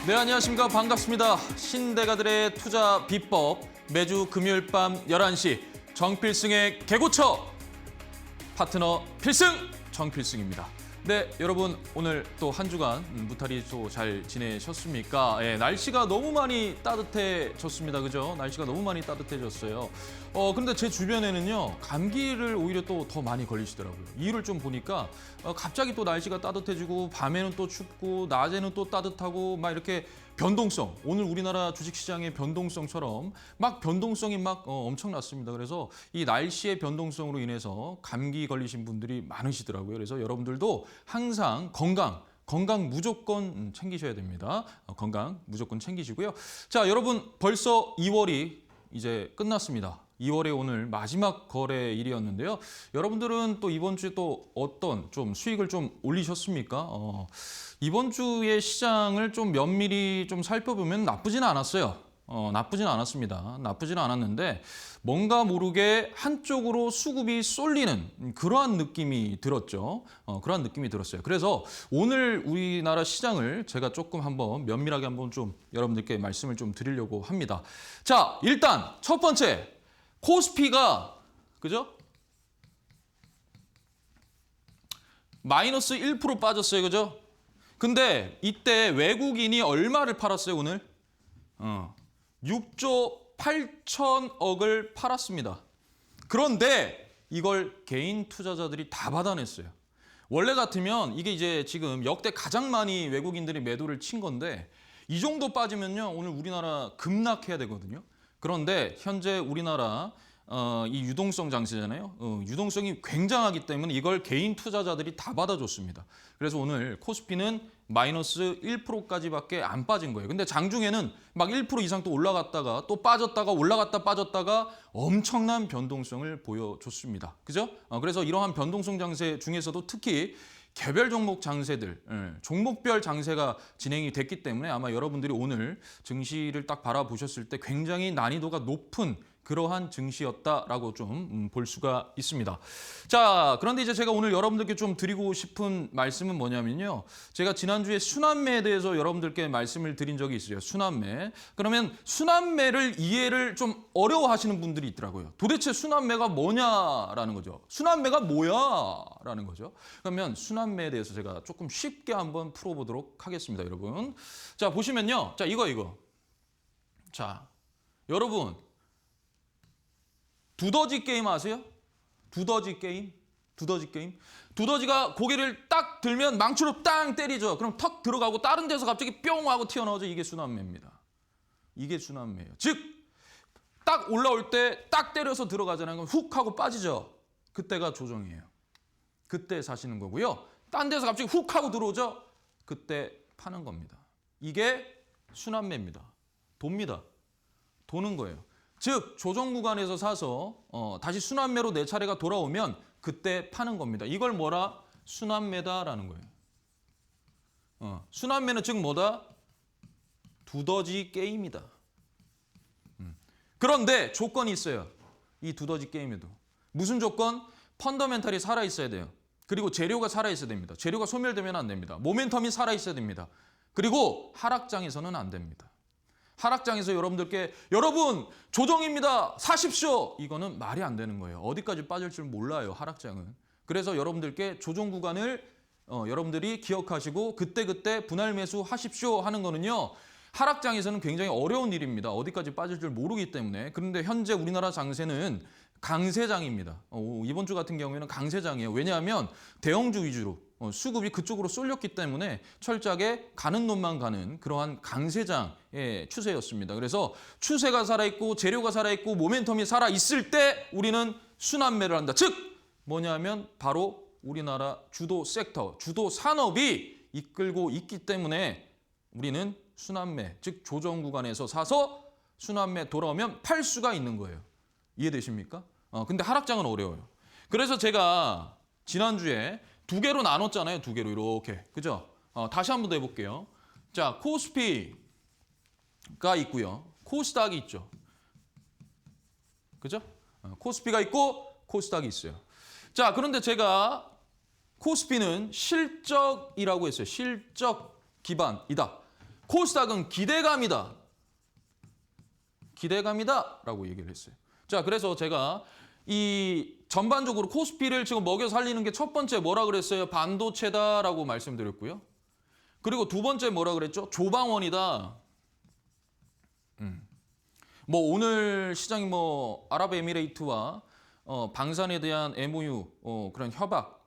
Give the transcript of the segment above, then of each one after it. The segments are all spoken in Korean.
네, 안녕하십니까. 반갑습니다. 신대가들의 투자 비법 매주 금요일 밤 11시 정필승의 개고쳐 파트너 필승 정필승입니다. 네, 여러분 오늘 또 한 주간 무탈이 또 잘 지내셨습니까? 예, 날씨가 너무 많이 따뜻해졌습니다. 그죠? 날씨가 너무 많이 따뜻해졌어요. 근데 제 주변에는요, 감기를 오히려 또 더 많이 걸리시더라고요. 이유를 좀 보니까 갑자기 또 날씨가 따뜻해지고 밤에는 또 춥고 낮에는 또 따뜻하고 막 이렇게 변동성, 오늘 우리나라 주식시장의 변동성처럼 막 변동성이 막 엄청났습니다. 그래서 이 날씨의 변동성으로 인해서 감기 걸리신 분들이 많으시더라고요. 그래서 여러분들도 항상 건강 무조건 챙기셔야 됩니다. 건강 무조건 챙기시고요. 자, 여러분 벌써 2월이 이제 끝났습니다. 2월에 오늘 마지막 거래일이었는데요. 여러분들은 또 이번 주에 또 어떤 좀 수익을 좀 올리셨습니까? 이번 주의 시장을 좀 면밀히 좀 살펴보면 나쁘지는 않았어요. 나쁘진 않았습니다. 나쁘지는 않았는데 뭔가 모르게 한쪽으로 수급이 쏠리는 그러한 느낌이 들었죠. 그러한 느낌이 들었어요. 그래서 오늘 우리나라 시장을 제가 조금 한번 면밀하게 한번 좀 여러분들께 말씀을 좀 드리려고 합니다. 자, 일단 첫 번째 코스피가 그죠? 마이너스 1% 빠졌어요. 그죠? 근데 이때 외국인이 얼마를 팔았어요, 오늘? 6조 8천억을 팔았습니다. 그런데 이걸 개인 투자자들이 다 받아냈어요. 원래 같으면 이게 이제 지금 역대 가장 많이 외국인들이 매도를 친 건데 이 정도 빠지면요, 오늘 우리나라 급락해야 되거든요. 그런데 현재 우리나라 이 유동성 장세잖아요. 유동성이 굉장하기 때문에 이걸 개인 투자자들이 다 받아줬습니다. 그래서 오늘 코스피는 마이너스 1%까지밖에 안 빠진 거예요. 근데 장중에는 막 1% 이상 또 올라갔다가 또 빠졌다가 올라갔다 빠졌다가 엄청난 변동성을 보여줬습니다. 그죠? 그래서 이러한 변동성 장세 중에서도 특히 개별 종목 장세들, 종목별 장세가 진행이 됐기 때문에 아마 여러분들이 오늘 증시를 딱 바라보셨을 때 굉장히 난이도가 높은 그러한 증시였다라고 좀 볼 수가 있습니다. 자, 그런데 이제 제가 오늘 여러분들께 좀 드리고 싶은 말씀은 뭐냐면요. 제가 지난주에 순환매에 대해서 여러분들께 말씀을 드린 적이 있어요. 순환매. 그러면 순환매를 이해를 좀 어려워하시는 분들이 있더라고요. 도대체 순환매가 뭐냐라는 거죠. 순환매가 뭐야? 라는 거죠. 그러면 순환매에 대해서 제가 조금 쉽게 한번 풀어보도록 하겠습니다, 여러분. 자, 보시면요. 자, 이거. 자, 여러분. 두더지 게임 아세요? 두더지 게임? 두더지가 고개를 딱 들면 망치로 땅 때리죠. 그럼 턱 들어가고 다른 데서 갑자기 뿅 하고 튀어나오죠. 이게 순환매입니다. 이게 순환매예요. 즉, 딱 올라올 때 딱 때려서 들어가잖아요. 그럼 훅 하고 빠지죠. 그때가 조정이에요. 그때 사시는 거고요. 딴 데서 갑자기 훅 하고 들어오죠. 그때 파는 겁니다. 이게 순환매입니다. 돕니다. 도는 거예요. 즉 조정 구간에서 사서 다시 순환매로 내 차례가 돌아오면 그때 파는 겁니다. 이걸 뭐라? 순환매다라는 거예요. 순환매는 즉 뭐다? 두더지 게임이다. 그런데 조건이 있어요. 이 두더지 게임에도. 무슨 조건? 펀더멘탈이 살아있어야 돼요. 그리고 재료가 살아있어야 됩니다. 재료가 소멸되면 안 됩니다. 모멘텀이 살아있어야 됩니다. 그리고 하락장에서는 안 됩니다. 하락장에서 여러분들께 여러분 조정입니다. 사십시오. 이거는 말이 안 되는 거예요. 어디까지 빠질 줄 몰라요. 하락장은. 그래서 여러분들께 조정 구간을 여러분들이 기억하시고 그때 분할 매수 하십시오 하는 거는요. 하락장에서는 굉장히 어려운 일입니다. 어디까지 빠질 줄 모르기 때문에. 그런데 현재 우리나라 장세는 강세장입니다. 이번 주 같은 경우에는 강세장이에요. 왜냐하면 대형주 위주로 수급이 그쪽으로 쏠렸기 때문에 철저하게 가는 놈만 가는 그러한 강세장의 추세였습니다. 그래서 추세가 살아있고 재료가 살아있고 모멘텀이 살아있을 때 우리는 순환매를 한다. 즉 뭐냐면 바로 우리나라 주도 섹터, 주도 산업이 이끌고 있기 때문에 우리는 순환매, 즉 조정 구간에서 사서 순환매 돌아오면 팔 수가 있는 거예요. 이해되십니까? 근데 하락장은 어려워요. 그래서 제가 지난주에 두 개로 나눴잖아요. 두 개로 이렇게. 그죠? 다시 한번 더 해볼게요. 자, 코스피가 있고요. 코스닥이 있죠. 그죠? 코스피가 있고 코스닥이 있어요. 자, 그런데 제가 코스피는 실적이라고 했어요. 실적 기반이다. 코스닥은 기대감이다. 기대감이다라고 얘기를 했어요. 자, 그래서 제가 이 전반적으로 코스피를 지금 먹여 살리는 게 첫 번째 뭐라 그랬어요? 반도체다라고 말씀드렸고요. 그리고 두 번째 뭐라 그랬죠? 조방원이다. 뭐 오늘 시장이 뭐 아랍에미레이트와 방산에 대한 MOU 그런 협약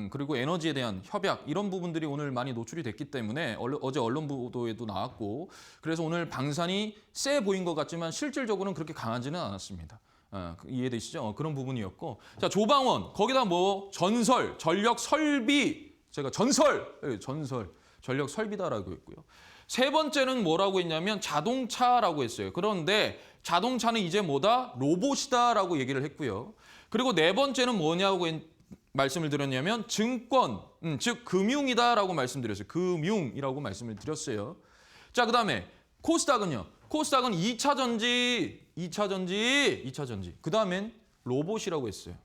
그리고 에너지에 대한 협약 이런 부분들이 오늘 많이 노출이 됐기 때문에 어제 언론 보도에도 나왔고 그래서 오늘 방산이 세 보인 것 같지만 실질적으로는 그렇게 강하지는 않았습니다. 이해되시죠? 그런 부분이었고 자 조방원 거기다 뭐 전설, 전력 설비 제가 전설 전력 설비다라고 했고요. 세 번째는 뭐라고 했냐면 자동차라고 했어요. 그런데 자동차는 이제 뭐다? 로봇이다라고 얘기를 했고요. 그리고 네 번째는 뭐냐고 말씀을 드렸냐면 증권, 즉 금융이다라고 말씀드렸어요. 금융이라고 말씀을 드렸어요. 자, 그다음에 코스닥은요. 코스닥은 2차 전지. 그다음엔 로봇이라고 했어요.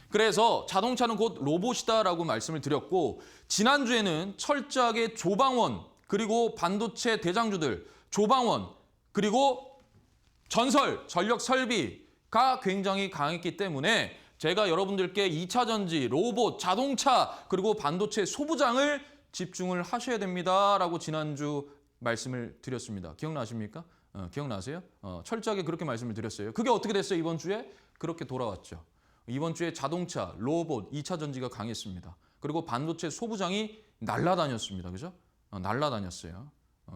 그래서 자동차는 곧 로봇이다라고 말씀을 드렸고 지난주에는 철저하게 조방원 그리고 반도체 대장주들 조방원 그리고 전설, 전력 설비가 굉장히 강했기 때문에 제가 여러분들께 2차 전지, 로봇, 자동차 그리고 반도체 소부장을 집중을 하셔야 됩니다라고 지난주 말씀을 드렸습니다. 기억나십니까? 기억나세요? 철저하게 그렇게 말씀을 드렸어요. 그게 어떻게 됐어요? 이번 주에? 그렇게 돌아왔죠. 이번 주에 자동차, 로봇, 2차 전지가 강했습니다. 그리고 반도체 소부장이 날아다녔습니다. 그죠? 날아다녔어요.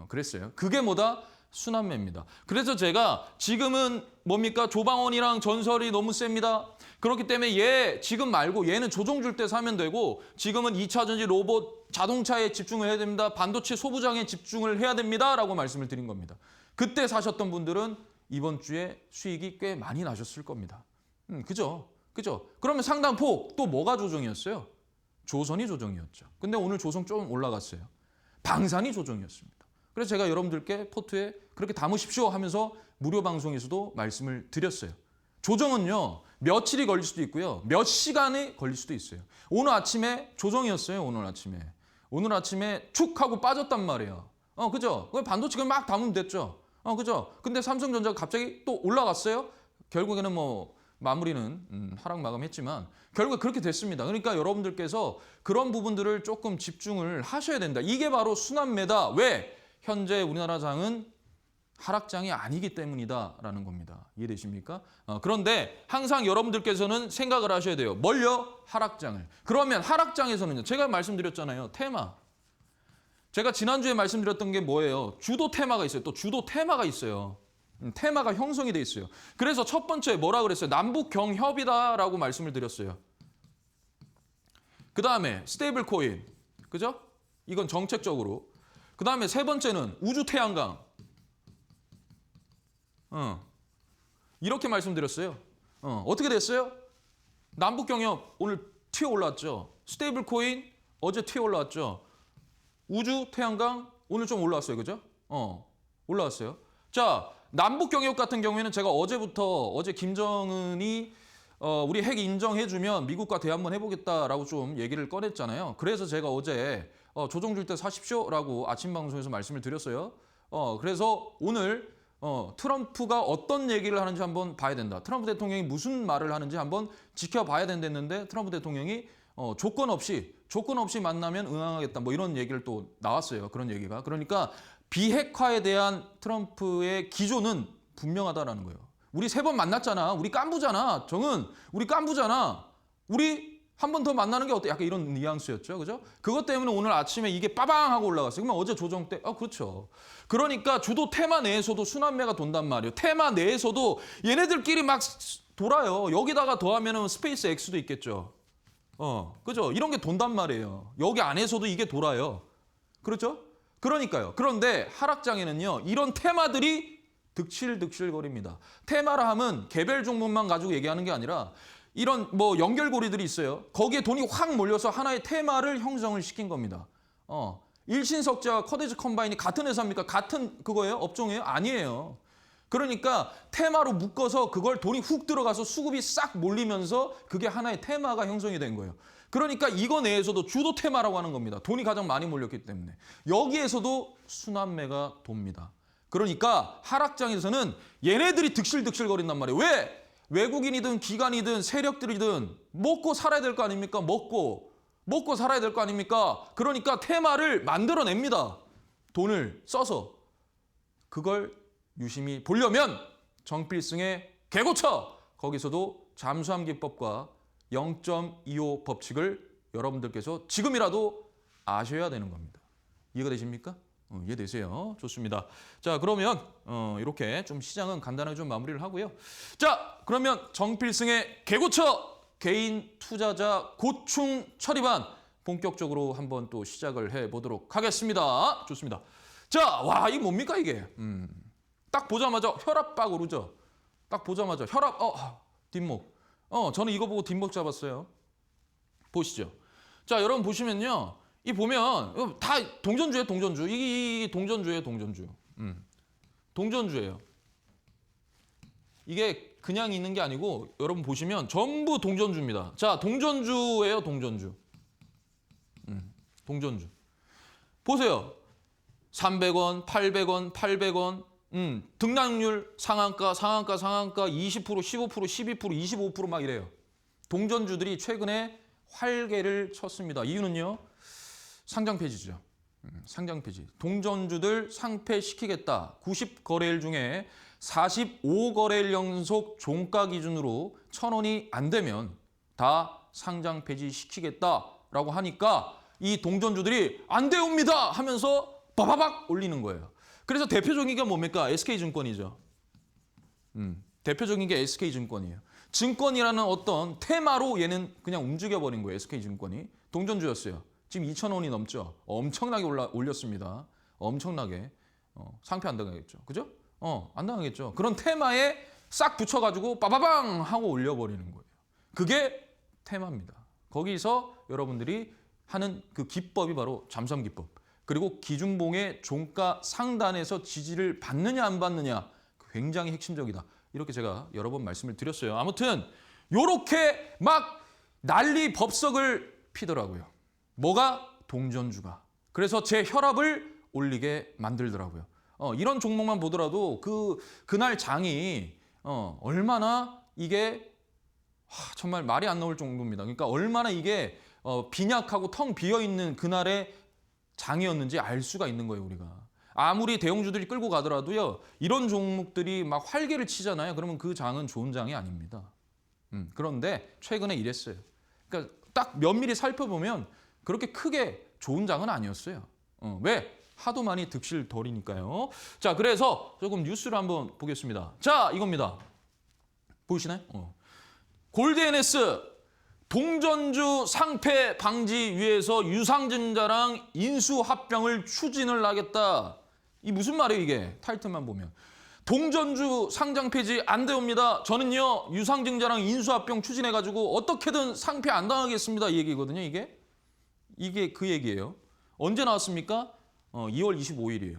그랬어요. 그게 뭐다? 순환매입니다. 그래서 제가 지금은 뭡니까? 조방원이랑 전설이 너무 셉니다. 그렇기 때문에 얘 지금 말고 얘는 조정 줄 때 사면 되고 지금은 2차 전지, 로봇, 자동차에 집중을 해야 됩니다. 반도체 소부장에 집중을 해야 됩니다. 라고 말씀을 드린 겁니다. 그때 사셨던 분들은 이번 주에 수익이 꽤 많이 나셨을 겁니다. 그죠? 그러면 상당폭 또 뭐가 조정이었어요? 조선이 조정이었죠. 근데 오늘 조선 좀 올라갔어요. 방산이 조정이었습니다. 그래서 제가 여러분들께 포트에 그렇게 담으십시오 하면서 무료 방송에서도 말씀을 드렸어요. 조정은요. 며칠이 걸릴 수도 있고요. 몇 시간이 걸릴 수도 있어요. 오늘 아침에 조정이었어요. 오늘 아침에 축 하고 빠졌단 말이에요. 그죠? 반도체가 막 담으면 됐죠. 그죠? 근데 삼성전자가 갑자기 또 올라갔어요. 결국에는 뭐 마무리는 하락 마감했지만 결국에 그렇게 됐습니다. 그러니까 여러분들께서 그런 부분들을 조금 집중을 하셔야 된다. 이게 바로 순환매다. 왜? 현재 우리나라 장은 하락장이 아니기 때문이다라는 겁니다. 이해되십니까? 그런데 항상 여러분들께서는 생각을 하셔야 돼요. 뭘요? 하락장을. 그러면 하락장에서는요. 제가 말씀드렸잖아요. 테마. 제가 지난주에 말씀드렸던 게 뭐예요? 주도 테마가 있어요. 또 주도 테마가 있어요. 테마가 형성이 돼 있어요. 그래서 첫 번째 뭐라 그랬어요? 남북 경협이다라고 말씀을 드렸어요. 그 다음에 스테이블 코인. 그죠? 이건 정책적으로. 그 다음에 세 번째는 우주 태양광. 이렇게 말씀드렸어요. 어떻게 됐어요? 남북 경협 오늘 튀어 올랐죠. 스테이블 코인 어제 튀어 올랐죠. 우주 태양광 오늘 좀 올라왔어요. 그죠? 올라왔어요. 자, 남북 경협 같은 경우에는 제가 어제 김정은이 우리 핵 인정해주면 미국과 대화 한번 해보겠다라고 좀 얘기를 꺼냈잖아요. 그래서 제가 어제 조정 줄 때 사십시오라고 아침 방송에서 말씀을 드렸어요. 그래서 오늘 트럼프가 어떤 얘기를 하는지 한번 봐야 된다. 트럼프 대통령이 무슨 말을 하는지 한번 지켜봐야 된다는데 트럼프 대통령이 조건 없이 만나면 응하겠다. 뭐 이런 얘기를 또 나왔어요. 그런 얘기가. 그러니까 비핵화에 대한 트럼프의 기조는 분명하다라는 거예요. 우리 3번 만났잖아. 우리 깐부잖아. 정은 우리 깐부잖아. 우리 한 번 더 만나는 게 어때? 약간 이런 뉘앙스였죠. 그죠? 그것 때문에 오늘 아침에 이게 빠방 하고 올라갔어요. 그러면 어제 조정 때 그렇죠. 그러니까 주도 테마 내에서도 순환매가 돈단 말이에요. 테마 내에서도 얘네들끼리 막 돌아요. 여기다가 더하면은 스페이스 X도 있겠죠. 그죠? 이런 게 돈단 말이에요. 여기 안에서도 이게 돌아요. 그렇죠? 그러니까요. 그런데 하락장에는요. 이런 테마들이 득실득실거립니다. 테마라 하면 개별 종목만 가지고 얘기하는 게 아니라 이런 뭐 연결고리들이 있어요. 거기에 돈이 확 몰려서 하나의 테마를 형성을 시킨 겁니다. 일신석재와 커데즈 컴바인이 같은 회사입니까? 같은 그거예요? 업종이에요? 아니에요. 그러니까 테마로 묶어서 그걸 돈이 훅 들어가서 수급이 싹 몰리면서 그게 하나의 테마가 형성이 된 거예요. 그러니까 이거 내에서도 주도 테마라고 하는 겁니다. 돈이 가장 많이 몰렸기 때문에. 여기에서도 순환매가 돕니다. 그러니까 하락장에서는 얘네들이 득실득실 거린단 말이에요. 왜? 외국인이든 기관이든 세력들이든 먹고 살아야 될 거 아닙니까? 먹고 살아야 될 거 아닙니까? 그러니까 테마를 만들어냅니다. 돈을 써서. 그걸 유심히 보려면 정필승의 개고쳐! 거기서도 잠수함 기법과 0.25 법칙을 여러분들께서 지금이라도 아셔야 되는 겁니다. 이해가 되십니까? 이해되세요? 좋습니다. 자, 그러면 이렇게 좀 시장은 간단하게 좀 마무리를 하고요. 자, 그러면 정필승의 개고쳐 개인 투자자 고충 처리반 본격적으로 한번 또 시작을 해보도록 하겠습니다. 좋습니다. 자, 와, 이게 뭡니까 이게? 딱 보자마자 혈압 빡 오르죠. 딱 보자마자 혈압, 뒷목. 저는 이거 보고 뒷목 잡았어요. 보시죠. 자, 여러분 보시면요. 이 보면 다 동전주예요, 동전주. 이게 동전주예요, 동전주. 동전주예요. 이게 그냥 있는 게 아니고 여러분 보시면 전부 동전주입니다. 자, 동전주예요, 동전주. 동전주. 보세요. 300원, 800원, 800원. 등락률 상한가, 20%, 15%, 12%, 25% 막 이래요. 동전주들이 최근에 활개를 쳤습니다. 이유는요. 상장 폐지죠. 상장 폐지. 동전주들 상폐시키겠다. 90거래일 중에 45거래일 연속 종가 기준으로 1,000원이 안 되면 다 상장 폐지시키겠다라고 하니까 이 동전주들이 안 되옵니다 하면서 바바박 올리는 거예요. 그래서 대표적인 게 뭡니까? SK증권이죠. 대표적인 게 SK증권이에요. 증권이라는 어떤 테마로 얘는 그냥 움직여버린 거예요. SK증권이. 동전주였어요. 지금 2,000원이 넘죠. 엄청나게 올렸습니다. 엄청나게. 상패 안 당하겠죠. 그죠? 안 당하겠죠. 그런 테마에 싹 붙여가지고 빠바방 하고 올려버리는 거예요. 그게 테마입니다. 거기서 여러분들이 하는 그 기법이 바로 잠수함 기법. 그리고 기준봉의 종가 상단에서 지지를 받느냐 안 받느냐 굉장히 핵심적이다. 이렇게 제가 여러 번 말씀을 드렸어요. 아무튼 요렇게 막 난리 법석을 피더라고요. 뭐가? 동전주가. 그래서 제 혈압을 올리게 만들더라고요. 이런 종목만 보더라도 그날 장이 얼마나 이게 정말 말이 안 나올 정도입니다. 그러니까 얼마나 이게 빈약하고 텅 비어있는 그날의 장이었는지 알 수가 있는 거예요, 우리가. 아무리 대형주들이 끌고 가더라도요. 이런 종목들이 막 활개를 치잖아요. 그러면 그 장은 좋은 장이 아닙니다. 그런데 최근에 이랬어요. 그러니까 딱 면밀히 살펴보면 그렇게 크게 좋은 장은 아니었어요. 왜? 하도 많이 득실 덜이니까요. 자, 그래서 조금 뉴스를 한번 보겠습니다. 자, 이겁니다. 보이시나요? 골드NS 동전주 상패 방지 위해서 유상증자랑 인수합병을 추진을 하겠다. 이 무슨 말이에요, 이게? 타이틀만 보면. 동전주 상장 폐지 안 되옵니다. 저는요, 유상증자랑 인수합병 추진해가지고 어떻게든 상패 안 당하겠습니다. 이 얘기거든요, 이게. 이게 그 얘기예요. 언제 나왔습니까? 2월 25일이에요.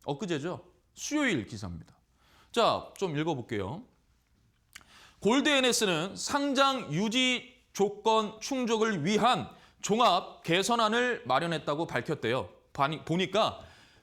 엊그제죠? 수요일 기사입니다. 자, 좀 읽어볼게요. 골드NS는 상장 유지 조건 충족을 위한 종합 개선안을 마련했다고 밝혔대요. 보니까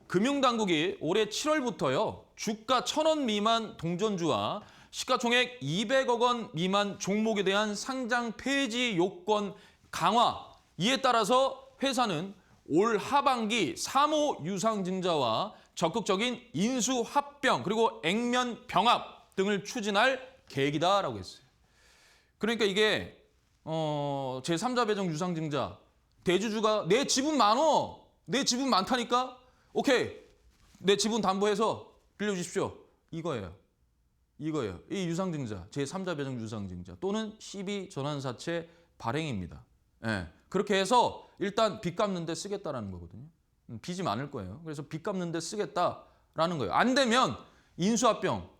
금융당국이 올해 7월부터요. 주가 1,000원 미만 동전주와 시가총액 200억 원 미만 종목에 대한 상장 폐지 요건 강화. 이에 따라서 회사는 올 하반기 3호 유상증자와 적극적인 인수합병 그리고 액면 병합 등을 추진할 계획이다라고 했어요. 그러니까 이게 제3자 배정 유상증자 대주주가 내 지분 많어. 내 지분 많다니까. 오케이. 내 지분 담보해서 빌려주십시오. 이거예요. 이 유상증자 제3자 배정 유상증자 또는 12전환사채 발행입니다. 예. 그렇게 해서 일단 빚 갚는 데 쓰겠다라는 거거든요. 빚이 많을 거예요. 그래서 빚 갚는 데 쓰겠다라는 거예요. 안 되면 인수합병.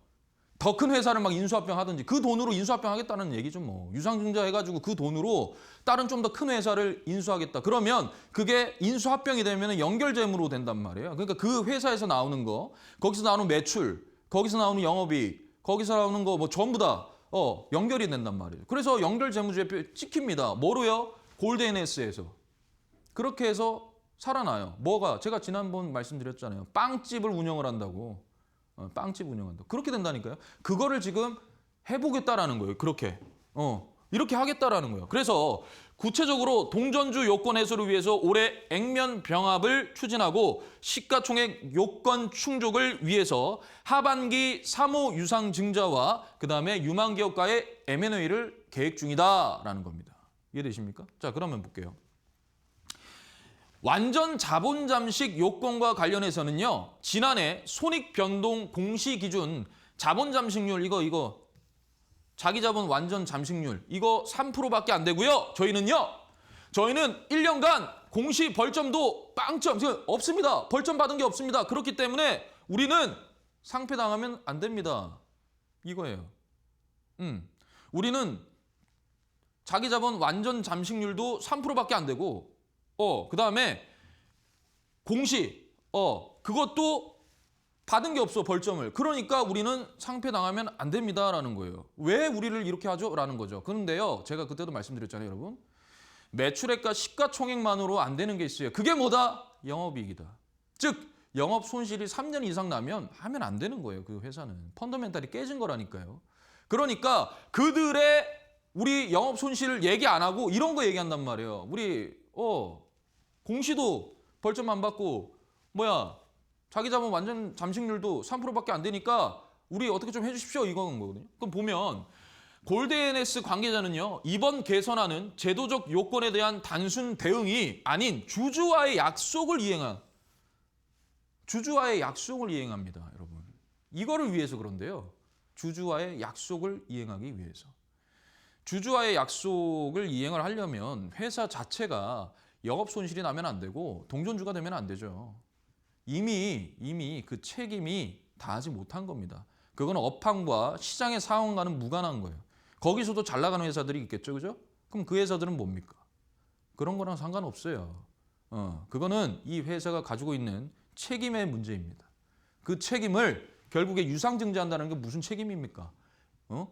더 큰 회사를 막 인수합병 하든지 그 돈으로 인수합병 하겠다는 얘기죠. 뭐 유상증자 해가지고 그 돈으로 다른 좀 더 큰 회사를 인수하겠다. 그러면 그게 인수합병이 되면 연결재무로 된단 말이에요. 그러니까 그 회사에서 나오는 거, 거기서 나오는 매출, 거기서 나오는 영업이익, 거기서 나오는 거 뭐 전부 다 연결이 된단 말이에요. 그래서 연결 재무제표 찍힙니다. 뭐로요? 골드NS에서. 그렇게 해서 살아나요. 뭐가? 제가 지난번 말씀드렸잖아요. 빵집을 운영을 한다고. 빵집 운영한다고. 그렇게 된다니까요. 그거를 지금 해보겠다라는 거예요. 그렇게. 이렇게 하겠다라는 거예요. 그래서 구체적으로 동전주 요건 해소를 위해서 올해 액면 병합을 추진하고 시가총액 요건 충족을 위해서 하반기 사모 유상 증자와 그다음에 유망기업과의 M&A를 계획 중이다라는 겁니다. 이해되십니까? 자, 그러면 볼게요. 완전 자본 잠식 요건과 관련해서는요. 지난해 손익 변동 공시 기준 자본 잠식률 이거 자기 자본 완전 잠식률 이거 3%밖에 안 되고요. 저희는 1년간 공시 벌점도 빵점 없습니다. 벌점 받은 게 없습니다. 그렇기 때문에 우리는 상폐당하면 안 됩니다. 이거예요. 우리는 자기 자본 완전 잠식률도 3%밖에 안 되고 그다음에 공시 그것도 받은 게 없어 벌점을. 그러니까 우리는 상폐당하면 안 됩니다라는 거예요. 왜 우리를 이렇게 하죠? 라는 거죠. 그런데요. 제가 그때도 말씀드렸잖아요, 여러분. 매출액과 시가총액만으로 안 되는 게 있어요. 그게 뭐다? 영업이익이다. 즉 영업 손실이 3년 이상 나면 하면 안 되는 거예요. 그 회사는. 펀더멘탈이 깨진 거라니까요. 그러니까 그들의 우리 영업 손실을 얘기 안 하고 이런 거 얘기한단 말이에요. 우리 공시도 벌점 안 받고 자기 자본 완전 잠식률도 3%밖에 안 되니까 우리 어떻게 좀 해주십시오 이건 거거든요. 그럼 보면 골드NS 관계자는요. 이번 개선안은 제도적 요건에 대한 단순 대응이 아닌 주주와의 약속을 이행합니다. 여러분. 이거를 위해서 그런데요. 주주와의 약속을 이행하기 위해서. 주주와의 약속을 이행을 하려면 회사 자체가 영업 손실이 나면 안 되고 동전주가 되면 안 되죠. 이미 그 책임이 다하지 못한 겁니다. 그건 업황과 시장의 상황과는 무관한 거예요. 거기서도 잘 나가는 회사들이 있겠죠, 그죠? 그럼 그 회사들은 뭡니까? 그런 거랑 상관없어요. 그거는 이 회사가 가지고 있는 책임의 문제입니다. 그 책임을 결국에 유상증자한다는 게 무슨 책임입니까?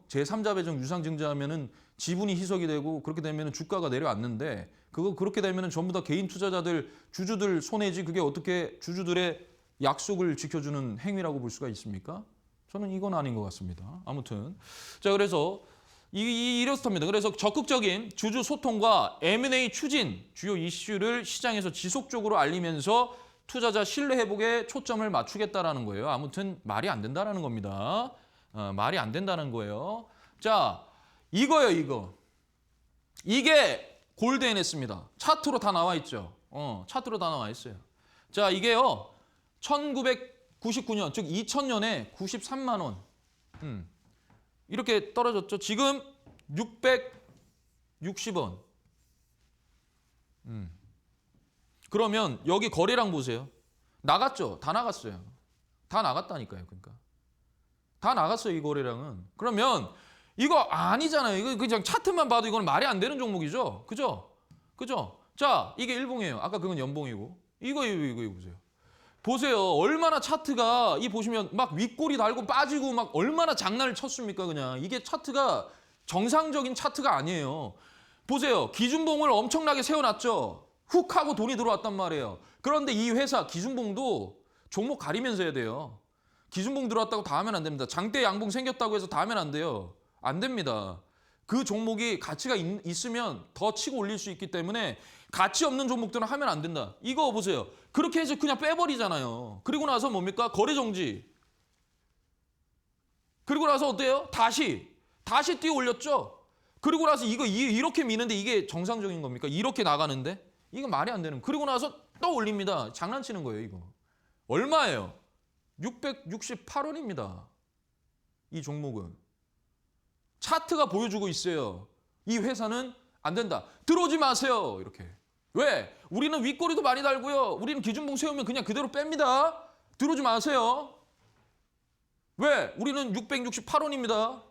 제3자 배정 유상증자하면은 지분이 희석이 되고 그렇게 되면 주가가 내려앉는데 그렇게 되면 전부 다 개인 투자자들, 주주들 손해지 그게 어떻게 주주들의 약속을 지켜주는 행위라고 볼 수가 있습니까? 저는 이건 아닌 것 같습니다. 아무튼 자 그래서 이렇습니다. 그래서 적극적인 주주 소통과 M&A 추진 주요 이슈를 시장에서 지속적으로 알리면서 투자자 신뢰 회복에 초점을 맞추겠다라는 거예요. 아무튼 말이 안 된다라는 겁니다. 말이 안 된다는 거예요. 자, 이거요, 이거. 이게 골드NS입니다. 차트로 다 나와 있죠. 차트로 다 나와 있어요. 자, 이게요. 1999년, 즉 2000년에 93만 원. 이렇게 떨어졌죠. 지금 660원. 그러면 여기 거래량 보세요. 나갔죠. 다 나갔어요. 다 나갔다니까요. 그러니까. 다 나갔어요. 이 거래량은. 그러면 이거 아니잖아요. 이거 그냥 차트만 봐도 이건 말이 안 되는 종목이죠. 그죠? 자, 이게 일봉이에요. 아까 그건 연봉이고. 이거 보세요. 보세요. 얼마나 차트가 보시면 막 윗골이 달고 빠지고 막 얼마나 장난을 쳤습니까? 그냥. 이게 차트가 정상적인 차트가 아니에요. 보세요. 기준봉을 엄청나게 세워놨죠. 훅 하고 돈이 들어왔단 말이에요. 그런데 이 회사 기준봉도 종목 가리면서 해야 돼요. 기준봉 들어왔다고 다 하면 안 됩니다. 장대 양봉 생겼다고 해서 다 하면 안 돼요. 안 됩니다. 그 종목이 가치가 있으면 더 치고 올릴 수 있기 때문에 가치 없는 종목들은 하면 안 된다. 이거 보세요. 그렇게 해서 그냥 빼버리잖아요. 그리고 나서 뭡니까? 거래 정지. 그리고 나서 어때요? 다시 뛰어 올렸죠. 그리고 나서 이렇게 미는데 이게 정상적인 겁니까? 이렇게 나가는데? 이거 말이 안 되는. 그리고 나서 또 올립니다. 장난치는 거예요, 이거. 얼마예요? 668원입니다. 이 종목은. 차트가 보여주고 있어요. 이 회사는 안 된다. 들어오지 마세요. 이렇게. 왜? 우리는 윗꼬리도 많이 달고요. 우리는 기준봉 세우면 그냥 그대로 뺍니다. 들어오지 마세요. 왜? 우리는 668원입니다.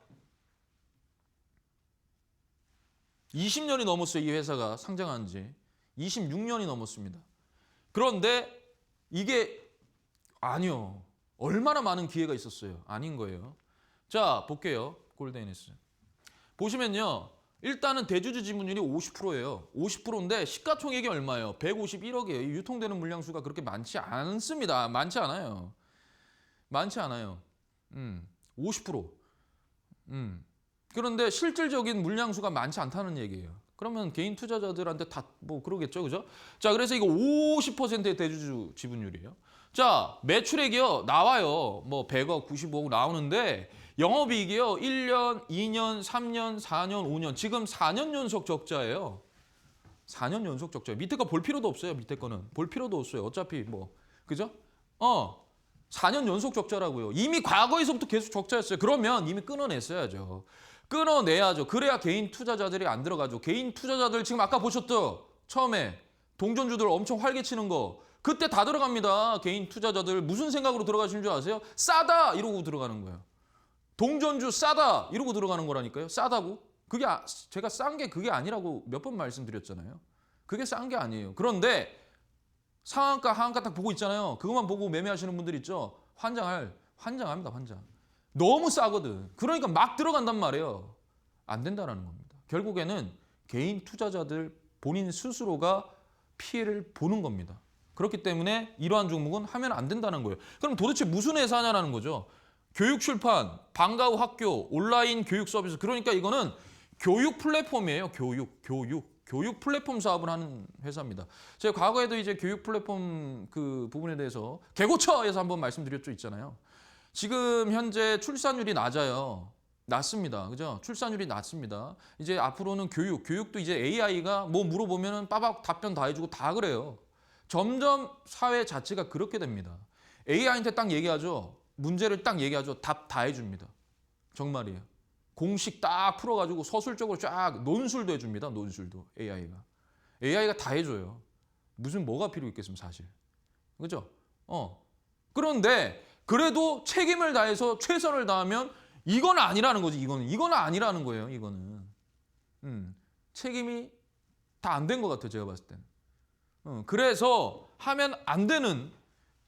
20년이 넘었어요. 이 회사가 상장한 지. 26년이 넘었습니다. 그런데 이게 아니요. 얼마나 많은 기회가 있었어요. 아닌 거예요. 자, 볼게요. 골드NS. 보시면요. 일단은 대주주 지분율이 50%예요. 50%인데 시가총액이 얼마예요? 151억이에요. 유통되는 물량수가 그렇게 많지 않습니다. 많지 않아요. 많지 않아요. 50%. 그런데 실질적인 물량수가 많지 않다는 얘기예요. 그러면 개인 투자자들한테 다 뭐 그러겠죠, 그죠? 자, 그래서 이거 50%의 대주주 지분율이에요. 자, 매출액이요 나와요. 뭐 100억, 95억 나오는데 영업이익이요 1년, 2년, 3년, 4년, 5년. 지금 4년 연속 적자예요. 4년 연속 적자. 밑에 거 볼 필요도 없어요. 밑에 거는 볼 필요도 없어요. 어차피 뭐 그죠? 4년 연속 적자라고요. 이미 과거에서부터 계속 적자였어요. 그러면 이미 끊어냈어야죠. 끊어내야죠. 그래야 개인 투자자들이 안 들어가죠. 개인 투자자들 지금 아까 보셨죠? 처음에 동전주들 엄청 활개치는 거. 그때 다 들어갑니다. 개인 투자자들 무슨 생각으로 들어가시는 줄 아세요? 싸다 이러고 들어가는 거예요. 동전주 싸다 이러고 들어가는 거라니까요. 싸다고. 그게 제가 싼 게 그게 아니라고 몇 번 말씀드렸잖아요. 그게 싼 게 아니에요. 그런데 상한가, 하한가 딱 보고 있잖아요. 그것만 보고 매매하시는 분들 있죠. 환장합니다, 환장. 너무 싸거든. 그러니까 막 들어간단 말이에요. 안 된다는 겁니다. 결국에는 개인 투자자들 본인 스스로가 피해를 보는 겁니다. 그렇기 때문에 이러한 종목은 하면 안 된다는 거예요. 그럼 도대체 무슨 회사냐라는 거죠. 교육 출판, 방과 후 학교, 온라인 교육 서비스. 그러니까 이거는 교육 플랫폼이에요. 교육 플랫폼 사업을 하는 회사입니다. 제가 과거에도 이제 교육 플랫폼 그 부분에 대해서 개고처에서 한번 말씀드렸죠 있잖아요. 지금 현재 출산율이 낮아요. 낮습니다. 그죠? 출산율이 낮습니다. 이제 앞으로는 교육도 이제 AI가 뭐 물어보면은 빠박 답변 다 해주고 다 그래요. 점점 사회 자체가 그렇게 됩니다. AI한테 딱 얘기하죠. 문제를 딱 얘기하죠. 답 다 해줍니다. 정말이에요. 공식 딱 풀어가지고 서술적으로 쫙 논술도 해줍니다. 논술도 AI가. AI가 다 해줘요. 무슨 뭐가 필요 있겠습니까 사실. 그죠? 그런데 그래도 책임을 다해서 최선을 다하면 이건 아니라는 거지. 이거는 아니라는 거예요. 이거는. 책임이 다 안 된 것 같아요. 제가 봤을 때는. 그래서 하면 안 되는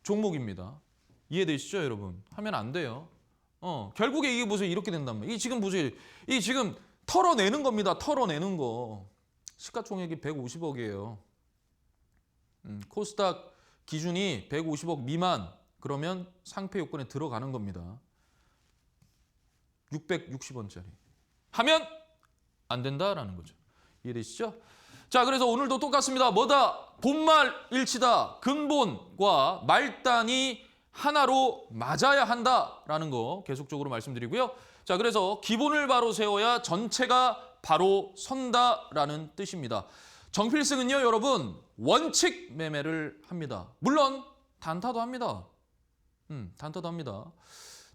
종목입니다. 이해되시죠, 여러분? 하면 안 돼요. 결국에 이게 보세요. 이렇게 된단 말이에요. 이 지금 보세요. 이 지금 털어내는 겁니다. 털어내는 거. 시가총액이 150억이에요. 코스닥 기준이 150억 미만 그러면 상패 요건에 들어가는 겁니다. 660원짜리. 하면 안 된다라는 거죠. 이해되시죠? 자, 그래서 오늘도 똑같습니다. 뭐다? 본말 일치다. 근본과 말단이 하나로 맞아야 한다라는 거 계속적으로 말씀드리고요. 자, 그래서 기본을 바로 세워야 전체가 바로 선다라는 뜻입니다. 정필승은요, 여러분 원칙 매매를 합니다. 물론 단타도 합니다. 단타도 합니다.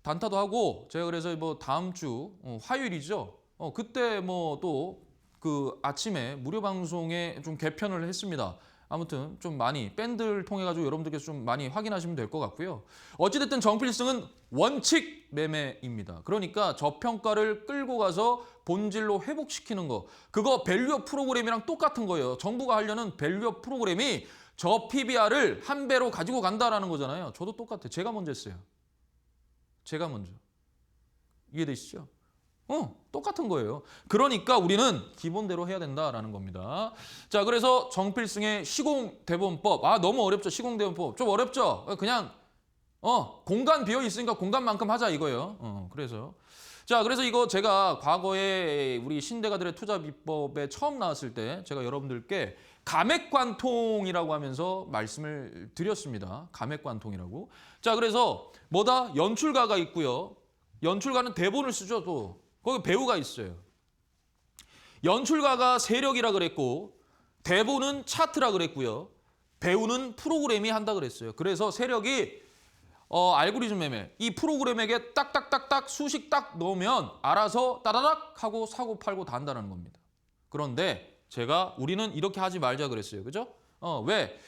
단타도 하고 제가 그래서 뭐 다음 주 화요일이죠. 그때 뭐 또 그 아침에 무료 방송에 좀 개편을 했습니다. 아무튼 좀 많이 밴드를 통해 가지고 여러분들께서 좀 많이 확인하시면 될 것 같고요. 어찌됐든 정필승은 원칙 매매입니다. 그러니까 저평가를 끌고 가서 본질로 회복시키는 거. 그거 밸류업 프로그램이랑 똑같은 거예요. 정부가 하려는 밸류업 프로그램이 저 PBR을 한 배로 가지고 간다라는 거잖아요. 저도 똑같아요. 제가 먼저 했어요. 제가 먼저. 이해되시죠? 똑같은 거예요. 그러니까 우리는 기본대로 해야 된다라는 겁니다. 자, 그래서 정필승의 시공대본법. 너무 어렵죠. 시공대본법. 좀 어렵죠? 그냥 공간 비어 있으니까 공간만큼 하자 이거예요. 그래서 자, 그래서 이거 제가 과거에 우리 신대가들의 투자 비법에 처음 나왔을 때 제가 여러분들께 감액관통이라고 하면서 말씀을 드렸습니다. 감액관통이라고. 자, 그래서 뭐다? 연출가가 있고요. 연출가는 대본을 쓰죠, 또. 거기 배우가 있어요. 연출가가 세력이라 그랬고 대본은 차트라 그랬고요. 배우는 프로그램이 한다 그랬어요. 그래서 세력이 알고리즘 매매 이 프로그램에게 딱딱딱딱 수식 딱 넣으면 알아서 따다닥 하고 사고 팔고 다 한다는 겁니다. 그런데 우리는 이렇게 하지 말자 그랬어요. 그죠? 왜?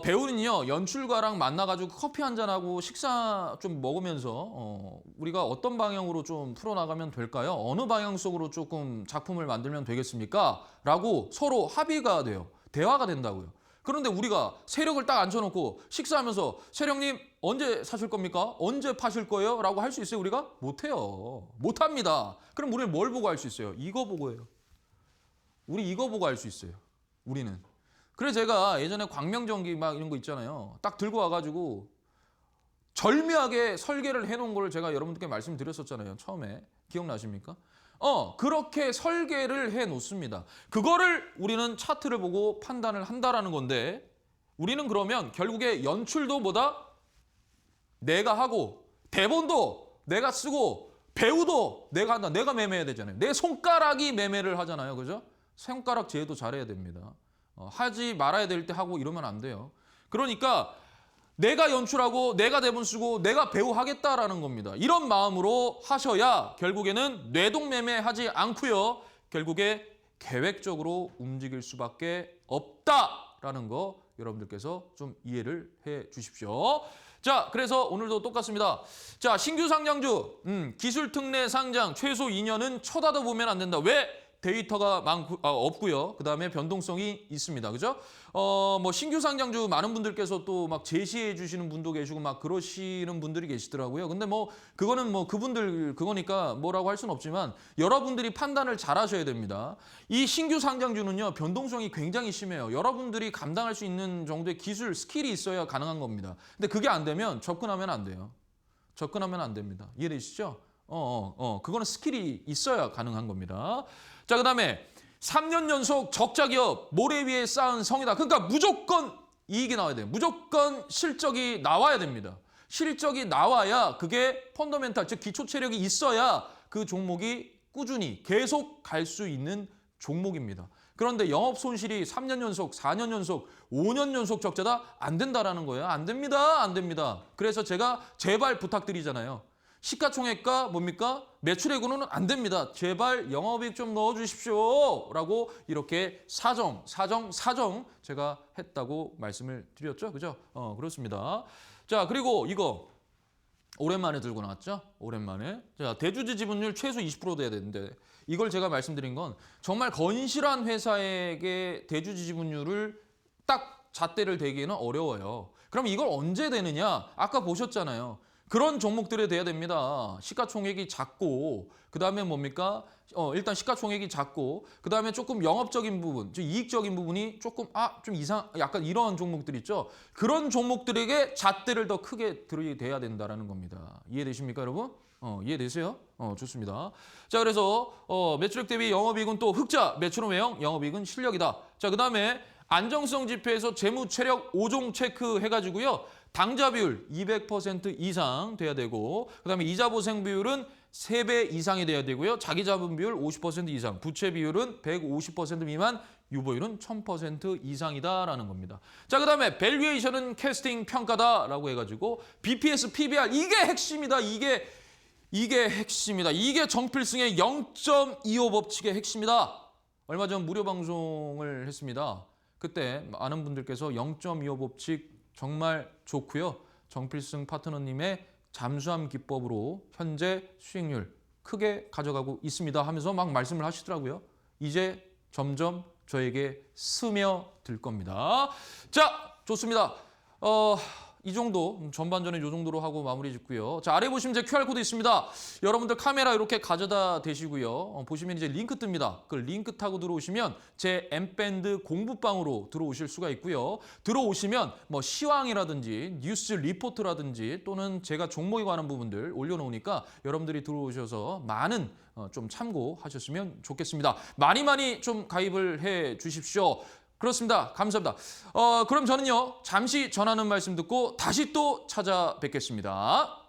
배우는요 연출가랑 만나가지고 커피 한잔하고 식사 좀 먹으면서 우리가 어떤 방향으로 좀 풀어나가면 될까요? 어느 방향 속으로 조금 작품을 만들면 되겠습니까? 라고 서로 합의가 돼요. 대화가 된다고요. 그런데 우리가 세력을 딱 앉혀놓고 식사하면서 세력님 언제 사실 겁니까? 언제 파실 거예요? 라고 할 수 있어요, 우리가? 못해요. 못합니다. 그럼 우리는 뭘 보고 할 수 있어요? 이거 보고 해요. 우리 이거 보고 할 수 있어요. 우리는. 그래서 제가 예전에 광명전기 막 이런 거 있잖아요. 딱 들고 와가지고 절묘하게 설계를 해놓은 걸 제가 여러분들께 말씀드렸었잖아요. 처음에. 기억나십니까? 그렇게 설계를 해 놓습니다. 그거를 우리는 차트를 보고 판단을 한다라는 건데 우리는 그러면 결국에 연출도 뭐다? 내가 하고 대본도 내가 쓰고 배우도 내가 한다. 내가 매매해야 되잖아요. 내 손가락이 매매를 하잖아요. 그죠? 손가락 제어도 잘해야 됩니다. 하지 말아야 될 때 하고 이러면 안 돼요. 그러니까 내가 연출하고 내가 대본 쓰고 내가 배우 하겠다라는 겁니다. 이런 마음으로 하셔야 결국에는 뇌동매매하지 않고요. 결국에 계획적으로 움직일 수밖에 없다라는 거 여러분들께서 좀 이해를 해 주십시오. 자, 그래서 오늘도 똑같습니다. 자, 신규 상장주 기술 특례 상장 최소 2년은 쳐다도 보면 안 된다. 왜? 데이터가 없고요. 그다음에 변동성이 있습니다. 그죠? 뭐 신규 상장주 많은 분들께서 또 막 제시해 주시는 분도 계시고 막 그러시는 분들이 계시더라고요. 근데 뭐 그거는 뭐 그분들 그거니까 뭐라고 할 수는 없지만 여러분들이 판단을 잘 하셔야 됩니다. 이 신규 상장주는요. 변동성이 굉장히 심해요. 여러분들이 감당할 수 있는 정도의 기술, 스킬이 있어야 가능한 겁니다. 근데 그게 안 되면 접근하면 안 돼요. 접근하면 안 됩니다. 이해되시죠? 그거는 스킬이 있어야 가능한 겁니다. 자, 그다음에 3년 연속 적자 기업 모래 위에 쌓은 성이다. 그러니까 무조건 이익이 나와야 돼요. 무조건 실적이 나와야 됩니다. 실적이 나와야 그게 펀더멘탈, 즉 기초 체력이 있어야 그 종목이 꾸준히 계속 갈 수 있는 종목입니다. 그런데 영업 손실이 3년 연속, 4년 연속, 5년 연속 적자다? 안 된다라는 거예요. 안 됩니다. 안 됩니다. 그래서 제가 제발 부탁드리잖아요. 시가총액과 뭡니까? 매출액으로는 안 됩니다. 제발 영업이익 좀 넣어주십시오. 라고 이렇게 사정 제가 했다고 말씀을 드렸죠. 그죠? 그렇습니다. 자, 그리고 이거 오랜만에 들고 나왔죠? 오랜만에. 자, 대주주 지분율 최소 20% 돼야 되는데 이걸 제가 말씀드린 건 정말 건실한 회사에게 대주주 지분율을 딱 잣대를 대기에는 어려워요. 그럼 이걸 언제 되느냐? 아까 보셨잖아요. 그런 종목들에 돼야 됩니다. 시가총액이 작고 그다음에 뭡니까? 일단 시가총액이 작고 그다음에 조금 영업적인 부분, 즉 이익적인 부분이 조금 좀 약간 이런 종목들 있죠. 그런 종목들에게 잣대를 더 크게 들여야 된다라는 겁니다. 이해되십니까, 여러분? 이해되세요? 좋습니다. 자, 그래서 매출액 대비 영업이익은 또 흑자, 매출은 외형, 영업이익은 실력이다. 자, 그다음에 안정성 지표에서 재무 체력 5종 체크 해가지고요. 당좌 비율 200% 이상 돼야 되고 그다음에 이자 보생 비율은 3배 이상이 돼야 되고요. 자기 자본 비율 50% 이상, 부채 비율은 150% 미만, 유보율은 1000% 이상이다라는 겁니다. 자, 그다음에 밸류에이션은 캐스팅 평가다라고 해가지고 BPS, PBR 이게 핵심이다. 이게 핵심이다. 이게 정필승의 0.25 법칙의 핵심이다. 얼마 전 무료 방송을 했습니다. 그때 많은 분들께서 0.25 법칙 정말 좋고요. 정필승 파트너님의 잠수함 기법으로 현재 수익률 크게 가져가고 있습니다 하면서 막 말씀을 하시더라고요. 이제 점점 저에게 스며들 겁니다. 자, 좋습니다. 이 정도 전반전은 이 정도로 하고 마무리 짓고요. 자, 아래 보시면 제 QR코드 있습니다. 여러분들 카메라 이렇게 가져다 대시고요. 보시면 이제 링크 뜹니다. 그 링크 타고 들어오시면 제 M밴드 공부방으로 들어오실 수가 있고요. 들어오시면 뭐 시황이라든지 뉴스 리포트라든지 또는 제가 종목에 관한 부분들 올려놓으니까 여러분들이 들어오셔서 많은 좀 참고하셨으면 좋겠습니다. 많이 좀 가입을 해 주십시오. 그렇습니다. 감사합니다. 그럼 저는요, 잠시 전하는 말씀 듣고 다시 또 찾아뵙겠습니다.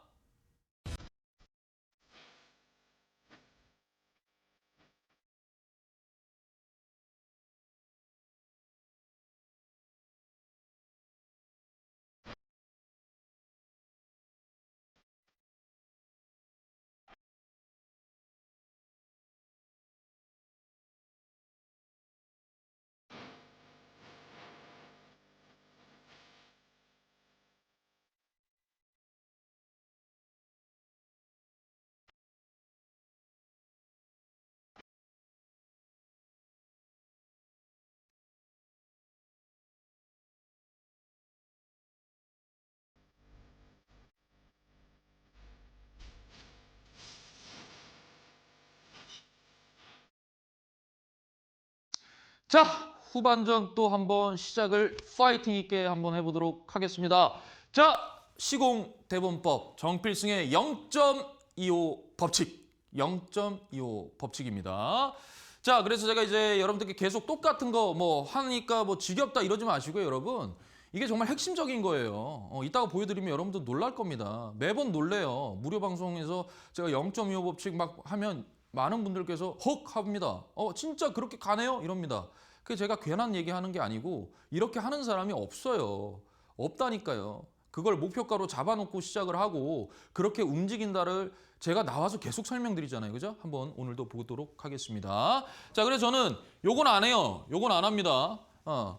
자, 후반전 또 한번 시작을 파이팅 있게 한번 해보도록 하겠습니다. 자, 시공 대본법 정필승의 0.25 법칙. 0.25 법칙입니다. 자, 그래서 제가 이제 여러분들께 계속 똑같은 거 뭐 하니까 뭐 지겹다 이러지 마시고요, 여러분. 이게 정말 핵심적인 거예요. 이따가 보여드리면 여러분들 놀랄 겁니다. 매번 놀래요. 무료 방송에서 제가 0.25 법칙 막 하면 많은 분들께서 헉 합니다. 진짜 그렇게 가네요? 이럽니다. 그게 제가 괜한 얘기하는 게 아니고 이렇게 하는 사람이 없어요. 없다니까요. 그걸 목표가로 잡아놓고 시작을 하고 그렇게 움직인다를 제가 나와서 계속 설명드리잖아요. 그죠? 한번 오늘도 보도록 하겠습니다. 자, 그래서 저는 요건 안 해요. 요건 안 합니다.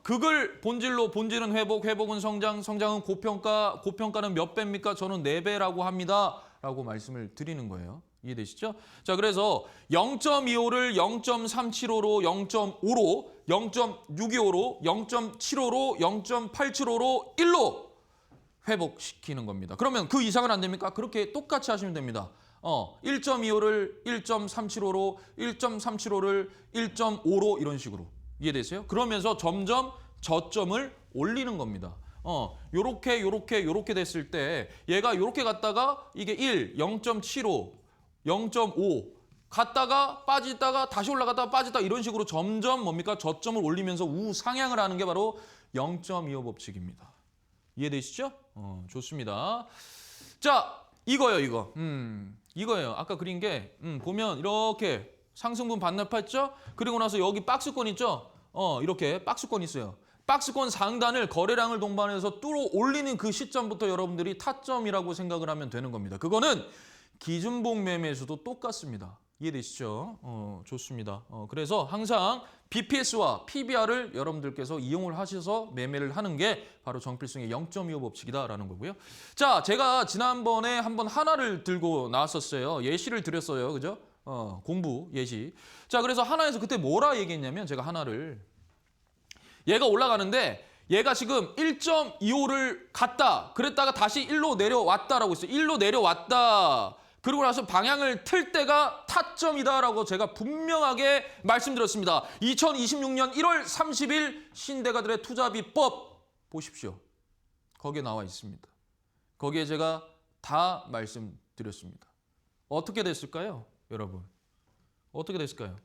극을 본질로, 본질은 회복, 회복은 성장, 성장은 고평가, 고평가는 몇 배입니까? 저는 4배라고 합니다. 라고 말씀을 드리는 거예요. 이해되시죠? 자, 그래서 0.25를 0.375로, 0.5로, 0.625로, 0.75로, 0.875로, 1로 회복시키는 겁니다. 그러면 그 이상은 안 됩니까? 그렇게 똑같이 하시면 됩니다. 1.25를 1.375로, 1.375를 1.5로 이런 식으로. 이해되세요? 그러면서 점점 저점을 올리는 겁니다. 요렇게 됐을 때 얘가 요렇게 갔다가 이게 1, 0.75, 0.5 갔다가 빠지다가 다시 올라갔다가 빠지다가 이런 식으로 점점 뭡니까? 저점을 올리면서 우상향을 하는 게 바로 0.25 법칙입니다. 이해되시죠? 좋습니다. 자, 이거예요, 이거. 이거예요. 아까 그린 게 보면 이렇게 상승분 반납했죠? 그리고 나서 여기 박스권 있죠? 이렇게 박스권 있어요. 박스권 상단을 거래량을 동반해서 뚫어 올리는 그 시점부터 여러분들이 타점이라고 생각을 하면 되는 겁니다. 그거는 기준봉 매매에서도 똑같습니다. 이해되시죠? 좋습니다. 그래서 항상 BPS와 PBR을 여러분들께서 이용을 하셔서 매매를 하는 게 바로 정필승의 0.25 법칙이다라는 거고요. 자, 제가 지난번에 한번 하나를 들고 나왔었어요. 예시를 드렸어요. 그죠? 공부 예시. 자, 그래서 하나에서 그때 뭐라 얘기했냐면 제가 하나를 얘가 올라가는데 얘가 지금 1.25를 갔다. 그랬다가 다시 1로 내려왔다라고 했어요. 1로 내려왔다. 그리고 나서 방향을 틀 때가 타점이다라고 제가 분명하게 말씀드렸습니다. 2026년 1월 30일 신대가들의 투자비법 보십시오. 거기에 나와 있습니다. 거기에 제가 다 말씀드렸습니다. 어떻게 됐을까요? 여러분. 어떻게 됐을까요?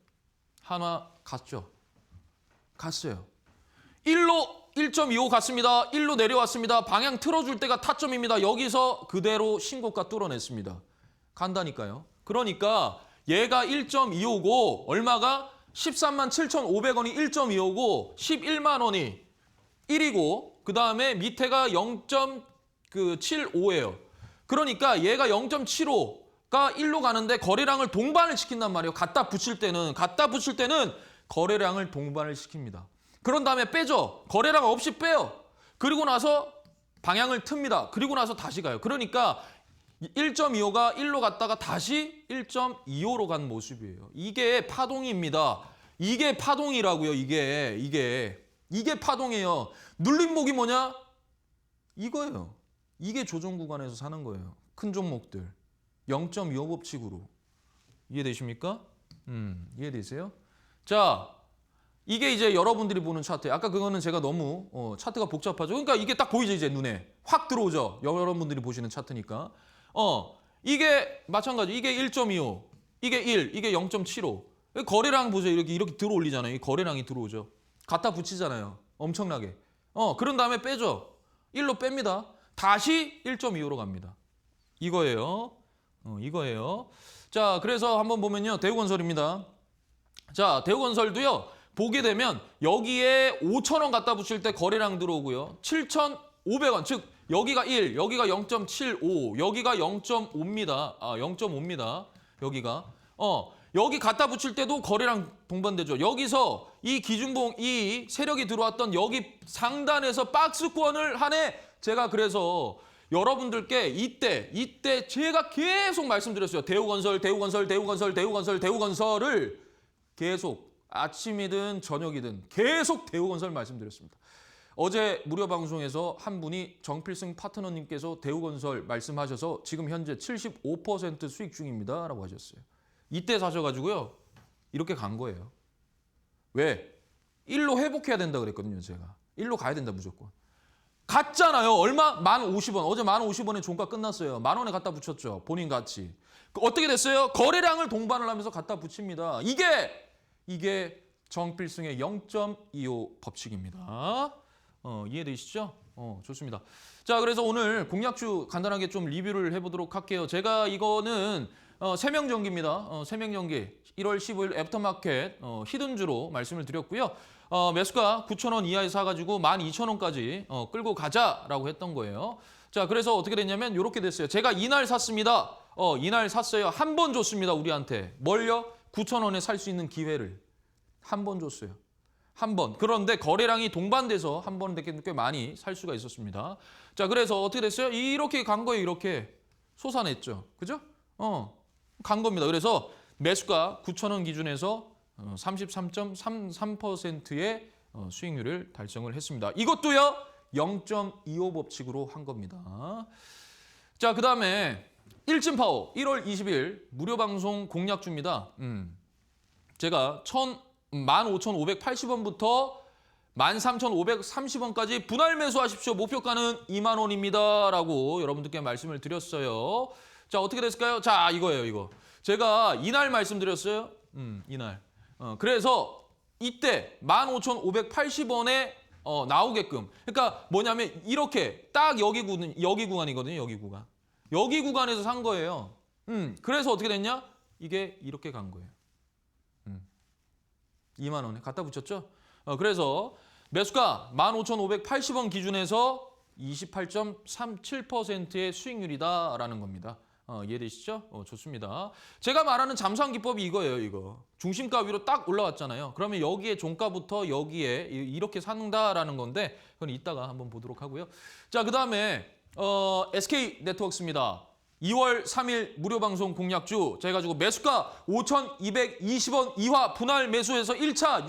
하나 갔죠? 갔어요. 1.25 갔습니다. 1로 내려왔습니다. 방향 틀어줄 때가 타점입니다. 여기서 그대로 신고가 뚫어냈습니다. 간다니까요. 그러니까 얘가 1.25고 얼마가 13만 7,500원이 1.25고 11만 원이 1이고 그 다음에 밑에가 0.75예요. 그러니까 얘가 0.75가 1로 가는데 거래량을 동반을 시킨단 말이에요. 갖다 붙일 때는 거래량을 동반을 시킵니다. 그런 다음에 빼죠. 거래량 없이 빼요. 그리고 나서 방향을 틉니다. 그리고 나서 다시 가요. 그러니까 1.25가 1로 갔다가 다시 1.25로 간 모습이에요. 이게 파동입니다. 이게 파동이라고요. 이게 파동이에요. 눌림목이 뭐냐? 이거예요. 이게 조정 구간에서 사는 거예요. 큰 종목들. 0.25 법칙으로. 이해되십니까? 이해되세요? 자, 이게 이제 여러분들이 보는 차트예요. 아까 그거는 제가 너무 차트가 복잡하죠. 그러니까 이게 딱 보이죠, 이제 눈에. 확 들어오죠. 여러분들이 보시는 차트니까. 이게 마찬가지. 이게 1.25, 이게 1, 이게 0.75. 거래량 보세요. 이렇게 들어올리잖아요. 이 거래량이 들어오죠. 갖다 붙이잖아요. 엄청나게. 그런 다음에 빼죠. 1로 뺍니다. 다시 1.25로 갑니다. 이거예요. 이거예요. 자, 그래서 한번 보면요. 대우건설입니다. 자, 대우건설도요. 보게 되면 여기에 5,000원 갖다 붙일 때 거래량 들어오고요. 7,500원, 즉 여기가 1, 여기가 0.75, 여기가 0.5입니다. 0.5입니다. 여기가. 여기 갖다 붙일 때도 거래량 동반되죠. 여기서 이 기준봉, 이 세력이 들어왔던 여기 상단에서 박스권을 하네. 제가 그래서 여러분들께 이때 제가 계속 말씀드렸어요. 대우건설을 계속 아침이든 저녁이든 계속 대우건설 말씀드렸습니다. 어제 무료 방송에서 한 분이 정필승 파트너님께서 대우건설 말씀하셔서 지금 현재 75% 수익 중입니다 라고 하셨어요. 이때 사셔가지고요. 이렇게 간 거예요. 왜? 1로 회복해야 된다 그랬거든요, 제가. 1로 가야 된다, 무조건. 갔잖아요. 얼마? 1050원. 어제 1050원에 종가 끝났어요. 10,000원에 갖다 붙였죠. 본인 가치. 어떻게 됐어요? 거래량을 동반을 하면서 갖다 붙입니다. 이게 정필승의 0.25 법칙입니다. 이해되시죠? 좋습니다. 자, 그래서 오늘 공략주 간단하게 좀 리뷰를 해보도록 할게요. 제가 이거는 세명전기입니다. 세명전기 1월 15일 애프터마켓 히든주로 말씀을 드렸고요. 매수가 9,000원 이하에 사가지고 12,000원까지 끌고 가자라고 했던 거예요. 자, 그래서 어떻게 됐냐면 이렇게 됐어요. 제가 이날 샀습니다. 이날 샀어요. 한 번 줬습니다, 우리한테. 뭘요? 9,000원에 살 수 있는 기회를 한 번 줬어요. 한 번. 그런데 거래량이 동반돼서 한 번 꽤 많이 살 수가 있었습니다. 자, 그래서 어떻게 됐어요? 이렇게 간 거예요. 이렇게 솟아냈죠. 그죠? 간 겁니다. 그래서 매수가 9,000원 기준에서 33.33%의 수익률을 달성을 했습니다. 이것도요 0.25 법칙으로 한 겁니다. 자, 그다음에 일진파워 1월 20일 무료 방송 공략주입니다. 제가 15,580원부터 13,530원까지 분할 매수하십시오. 목표가는 2만 원입니다. 라고 여러분들께 말씀을 드렸어요. 자, 어떻게 됐을까요? 자, 이거예요, 이거. 제가 이날 말씀드렸어요. 이날. 그래서 이때 15,580원에 나오게끔. 그러니까 뭐냐면 이렇게 딱 여기 구간이거든요. 여기 구간. 여기 구간에서 산 거예요. 그래서 어떻게 됐냐? 이게 이렇게 간 거예요. 2만 원에 갖다 붙였죠? 그래서 매수가 15,580원 기준에서 28.37%의 수익률이다라는 겁니다. 이해되시죠? 좋습니다. 제가 말하는 잠수함 기법이 이거예요, 이거. 중심가 위로 딱 올라왔잖아요. 그러면 여기에 종가부터 여기에 이렇게 산다라는 건데 그건 이따가 한번 보도록 하고요. 자, 그다음에 SK 네트워크스입니다. 2월 3일 무료 방송 공략주 제가 가지고 매수가 5,220원 이하 분할 매수해서 1차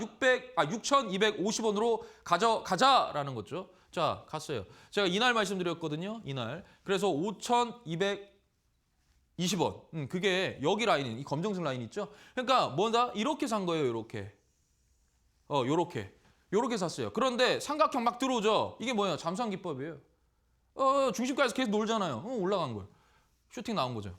6,250원으로 가져가자라는 거죠. 자, 갔어요. 제가 이날 말씀드렸거든요. 이날. 그래서 5,220원. 그게 여기 라인, 이 검정색 라인 있죠? 그러니까 뭐다? 이렇게 산 거예요, 이렇게. 요렇게 샀어요. 그런데 삼각형 막 들어오죠? 이게 뭐예요? 잠수함 기법이에요. 중심가에서 계속 놀잖아요. 올라간 거예요. 슈팅 나온 거죠.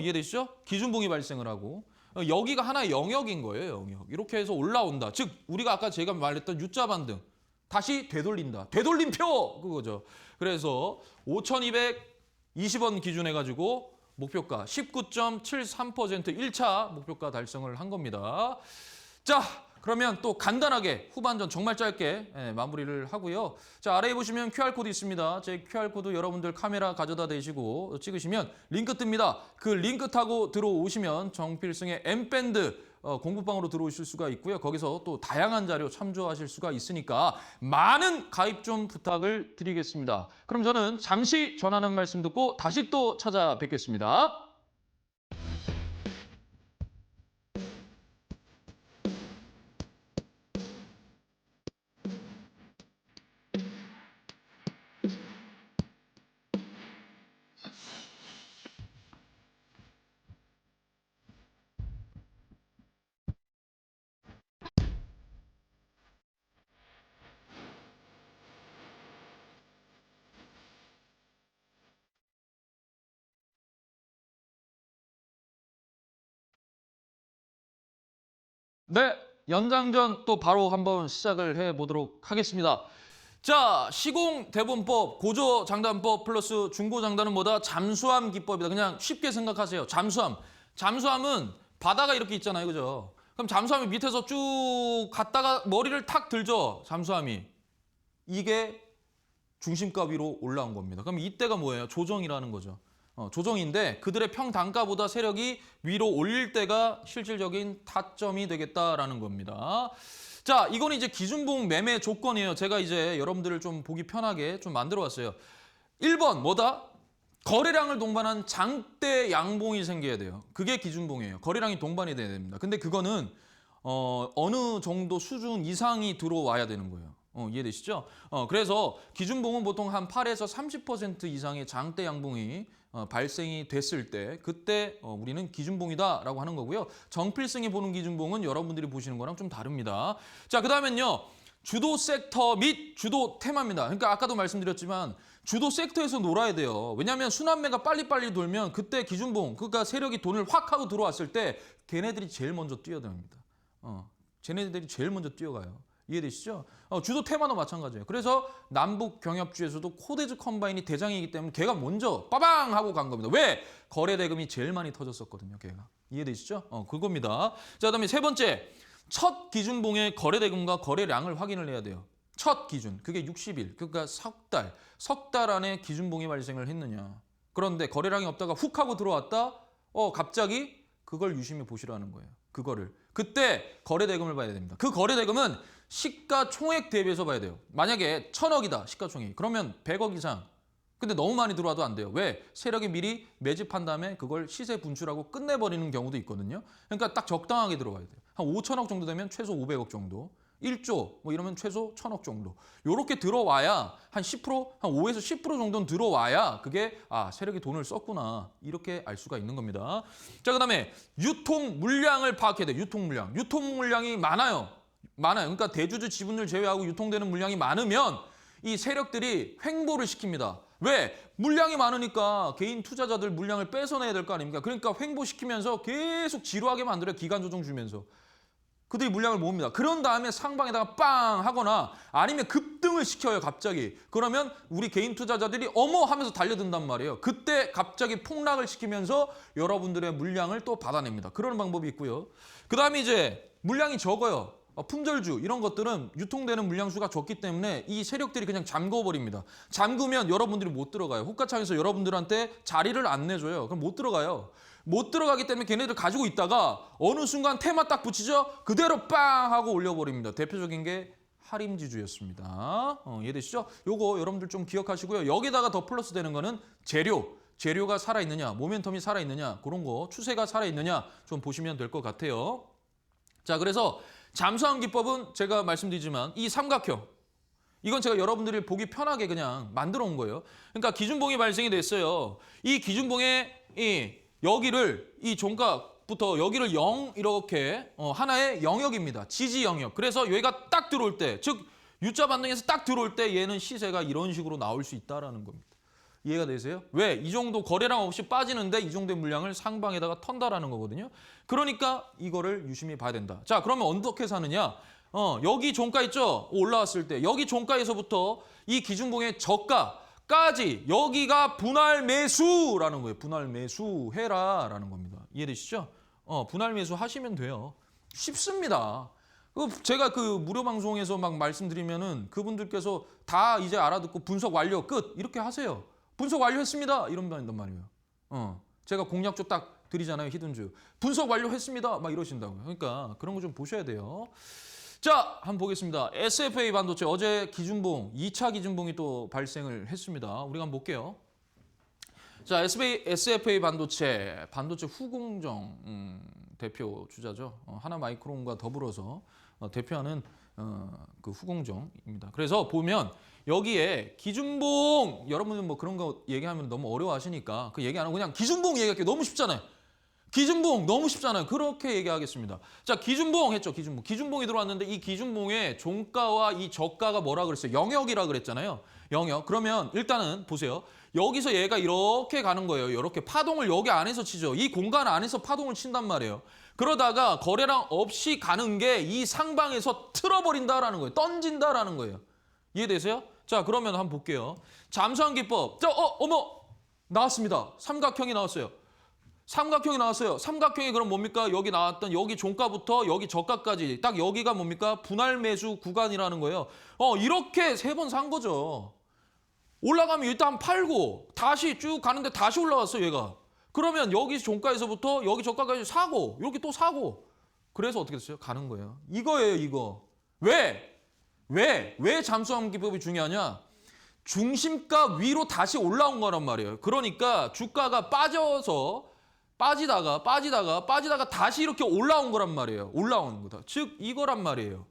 이해되시죠? 기준봉이 발생을 하고 여기가 하나의 영역인 거예요. 영역. 이렇게 해서 올라온다. 즉 우리가 아까 제가 말했던 U자 반등 다시 되돌린다. 되돌림표 그거죠. 그래서 5,220원 기준 해가지고 목표가 19.73% 1차 목표가 달성을 한 겁니다. 자, 그러면 또 간단하게 후반전 정말 짧게 마무리를 하고요. 자, 아래에 보시면 QR코드 있습니다. 제 QR코드 여러분들 카메라 가져다 대시고 찍으시면 링크 뜹니다. 그 링크 타고 들어오시면 정필승의 M밴드 공부방으로 들어오실 수가 있고요. 거기서 또 다양한 자료 참조하실 수가 있으니까 많은 가입 좀 부탁을 드리겠습니다. 그럼 저는 잠시 전하는 말씀 듣고 다시 또 찾아뵙겠습니다. 네, 연장전 또 바로 한번 시작을 해보도록 하겠습니다. 자, 시공 대본법, 고조 장단법 플러스 중고 장단은 뭐다? 잠수함 기법이다. 그냥 쉽게 생각하세요. 잠수함. 잠수함은 바다가 이렇게 있잖아요. 그죠? 그럼 잠수함이 밑에서 쭉 갔다가 머리를 탁 들죠. 잠수함이. 이게 중심가 위로 올라온 겁니다. 그럼 이때가 뭐예요? 조정이라는 거죠. 조정인데 그들의 평단가보다 세력이 위로 올릴 때가 실질적인 타점이 되겠다라는 겁니다. 자, 이거는 이제 기준봉 매매 조건이에요. 제가 이제 여러분들을 좀 보기 편하게 좀 만들어 왔어요. 1번 뭐다? 거래량을 동반한 장대 양봉이 생겨야 돼요. 그게 기준봉이에요. 거래량이 동반이 돼야 됩니다. 근데 그거는 어느 정도 수준 이상이 들어와야 되는 거예요. 이해되시죠? 그래서 기준봉은 보통 한 8에서 30% 이상의 장대 양봉이 발생이 됐을 때 그때 우리는 기준봉이다라고 하는 거고요. 정필승이 보는 기준봉은 여러분들이 보시는 거랑 좀 다릅니다. 자, 그다음엔요. 주도 섹터 및 주도 테마입니다. 그러니까 아까도 말씀드렸지만 주도 섹터에서 놀아야 돼요. 왜냐하면 순환매가 빨리빨리 돌면 그때 기준봉, 그러니까 세력이 돈을 확 하고 들어왔을 때 걔네들이 제일 먼저 뛰어듭니다. 쟤네들이 제일 먼저 뛰어가요. 이해되시죠? 주도 테마도 마찬가지예요. 그래서 남북 경협주에서도 코데즈 컴바인이 대장이기 때문에 걔가 먼저 빠방 하고 간 겁니다. 왜? 거래 대금이 제일 많이 터졌었거든요. 걔가. 이해되시죠? 그겁니다. 자, 그다음에 세 번째. 첫 기준봉의 거래 대금과 거래량을 확인을 해야 돼요. 첫 기준. 그게 60일. 그러니까 석 달 안에 기준봉이 발생을 했느냐. 그런데 거래량이 없다가 훅 하고 들어왔다. 갑자기 그걸 유심히 보시라는 거예요. 그거를. 그때 거래 대금을 봐야 됩니다. 그 거래 대금은 시가총액 대비해서 봐야 돼요. 만약에 1,000억이다, 시가총액이. 그러면 100억 이상. 근데 너무 많이 들어와도 안 돼요. 왜? 세력이 미리 매집한 다음에 그걸 시세 분출하고 끝내버리는 경우도 있거든요. 그러니까 딱 적당하게 들어와야 돼요. 한 5천억 정도 되면 최소 500억 정도. 1조 뭐 이러면 최소 1,000억 정도. 요렇게 들어와야 한 10%, 한 5에서 10% 정도는 들어와야 그게 세력이 돈을 썼구나. 이렇게 알 수가 있는 겁니다. 자, 그다음에 유통 물량을 파악해야 돼요. 유통 물량. 유통 물량이 많아요. 그러니까 대주주 지분을 제외하고 유통되는 물량이 많으면 이 세력들이 횡보를 시킵니다. 왜? 물량이 많으니까 개인 투자자들 물량을 뺏어내야 될 거 아닙니까? 그러니까 횡보시키면서 계속 지루하게 만들어요. 기간 조정 주면서. 그들이 물량을 모읍니다. 그런 다음에 상방에다가 빵 하거나 아니면 급등을 시켜요. 갑자기. 그러면 우리 개인 투자자들이 어머 하면서 달려든단 말이에요. 그때 갑자기 폭락을 시키면서 여러분들의 물량을 또 받아냅니다. 그런 방법이 있고요. 그 다음에 이제 물량이 적어요. 품절주 이런 것들은 유통되는 물량수가 적기 때문에 이 세력들이 그냥 잠궈버립니다. 잠그면 여러분들이 못 들어가요. 호가창에서 여러분들한테 자리를 안 내줘요. 그럼 못 들어가요. 못 들어가기 때문에 걔네들 가지고 있다가 어느 순간 테마 딱 붙이죠? 그대로 빵 하고 올려버립니다. 대표적인 게 하림지주였습니다. 이해되시죠? 요거 여러분들 좀 기억하시고요. 여기다가 더 플러스 되는 거는 재료가 살아있느냐, 모멘텀이 살아있느냐, 그런 거, 추세가 살아있느냐 좀 보시면 될 것 같아요. 자, 그래서 잠수함 기법은 제가 말씀드리지만 이 삼각형, 이건 제가 여러분들이 보기 편하게 그냥 만들어 온 거예요. 그러니까 기준봉이 발생이 됐어요. 이 기준봉의 여기를 이 종가부터 여기를 0 이렇게 하나의 영역입니다. 지지 영역. 그래서 여기가 딱 들어올 때, 즉 U자 반등에서 딱 들어올 때 얘는 시세가 이런 식으로 나올 수 있다라는 겁니다. 이해가 되세요? 왜? 이 정도 거래량 없이 빠지는데 이 정도의 물량을 상방에다가 턴다라는 거거든요. 그러니까 이거를 유심히 봐야 된다. 자, 그러면 어떻게 사느냐? 여기 종가 있죠? 올라왔을 때 여기 종가에서부터 이 기준봉의 저가까지 여기가 분할 매수라는 거예요. 분할 매수해라라는 겁니다. 이해되시죠? 분할 매수 하시면 돼요. 쉽습니다. 제가 그 무료 방송에서 막 말씀드리면은 그분들께서 다 이제 알아듣고 분석 완료 끝 이렇게 하세요. 분석 완료했습니다. 이런단 말이에요. 제가 공략조 딱 드리잖아요. 히든주. 분석 완료했습니다. 막 이러신다고요. 그러니까 그런 거 좀 보셔야 돼요. 자, 한번 보겠습니다. SFA 반도체 어제 기준봉, 2차 기준봉이 또 발생을 했습니다. 우리가 한번 볼게요. 자, SFA 반도체 후공정 대표 주자죠. 하나마이크론과 더불어서 대표하는 그 후공정입니다. 그래서 보면 여기에 기준봉, 여러분은 뭐 그런 거 얘기하면 너무 어려워하시니까 그 얘기 안 하고 그냥 기준봉 얘기할게요. 너무 쉽잖아요. 기준봉 너무 쉽잖아요. 그렇게 얘기하겠습니다. 자, 기준봉 했죠. 기준봉이 들어왔는데 이 기준봉의 종가와 이 저가가 뭐라 그랬어요? 영역이라 그랬잖아요. 영역. 그러면 일단은 보세요. 여기서 얘가 이렇게 가는 거예요. 이렇게 파동을 여기 안에서 치죠. 이 공간 안에서 파동을 친단 말이에요. 그러다가 거래량 없이 가는 게 이 상방에서 틀어버린다라는 거예요. 던진다라는 거예요. 이해되세요? 자, 그러면 한번 볼게요. 잠수함 기법. 자, 어머! 나왔습니다. 삼각형이 나왔어요. 삼각형이 그럼 뭡니까? 여기 나왔던 여기 종가부터 여기 저가까지 딱 여기가 뭡니까? 분할 매수 구간이라는 거예요. 이렇게 3번 산 거죠. 올라가면 일단 팔고 다시 쭉 가는데 다시 올라왔어 얘가. 그러면 여기 종가에서부터 여기 저가까지 사고 이렇게 또 사고 그래서 어떻게 됐어요? 가는 거예요. 이거예요 이거. 왜 잠수함 기법이 중요하냐? 중심가 위로 다시 올라온 거란 말이에요. 그러니까 주가가 빠지다가 다시 이렇게 올라온 거란 말이에요. 올라오는 거다. 즉 이거란 말이에요.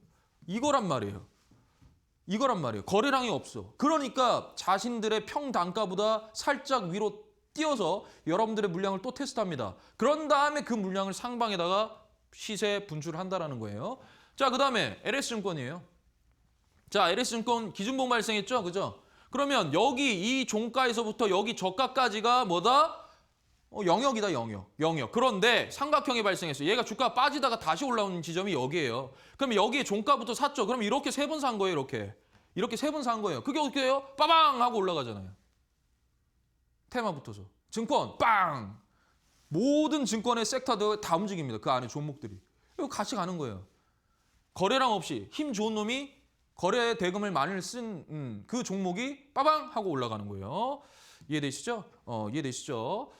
이거란 말이에요. 거래량이 없어. 그러니까 자신들의 평단가보다 살짝 위로 띄어서 여러분들의 물량을 또 테스트합니다. 그런 다음에 그 물량을 상방에다가 시세 분출한다라는 거예요. 자, 그다음에 LS증권이에요. 자, LS증권 기준봉 발생했죠? 그죠? 그러면 여기 이 종가에서부터 여기 저가까지가 뭐다? 영역이다, 영역. 그런데 삼각형이 발생했어요. 얘가 주가가 빠지다가 다시 올라오는 지점이 여기예요. 그럼 여기에 종가부터 샀죠. 그럼 이렇게 세 번 산 거예요, 이렇게. 이렇게 세 번 산 거예요. 그게 어떻게 해요? 빠방 하고 올라가잖아요. 테마 붙어서. 증권 빵! 모든 증권의 섹터들 다 움직입니다. 그 안에 종목들이. 이거 같이 가는 거예요. 거래량 없이 힘 좋은 놈이 거래 대금을 많이 쓴 그 종목이 빠방 하고 올라가는 거예요. 이해되시죠? 이해되시죠?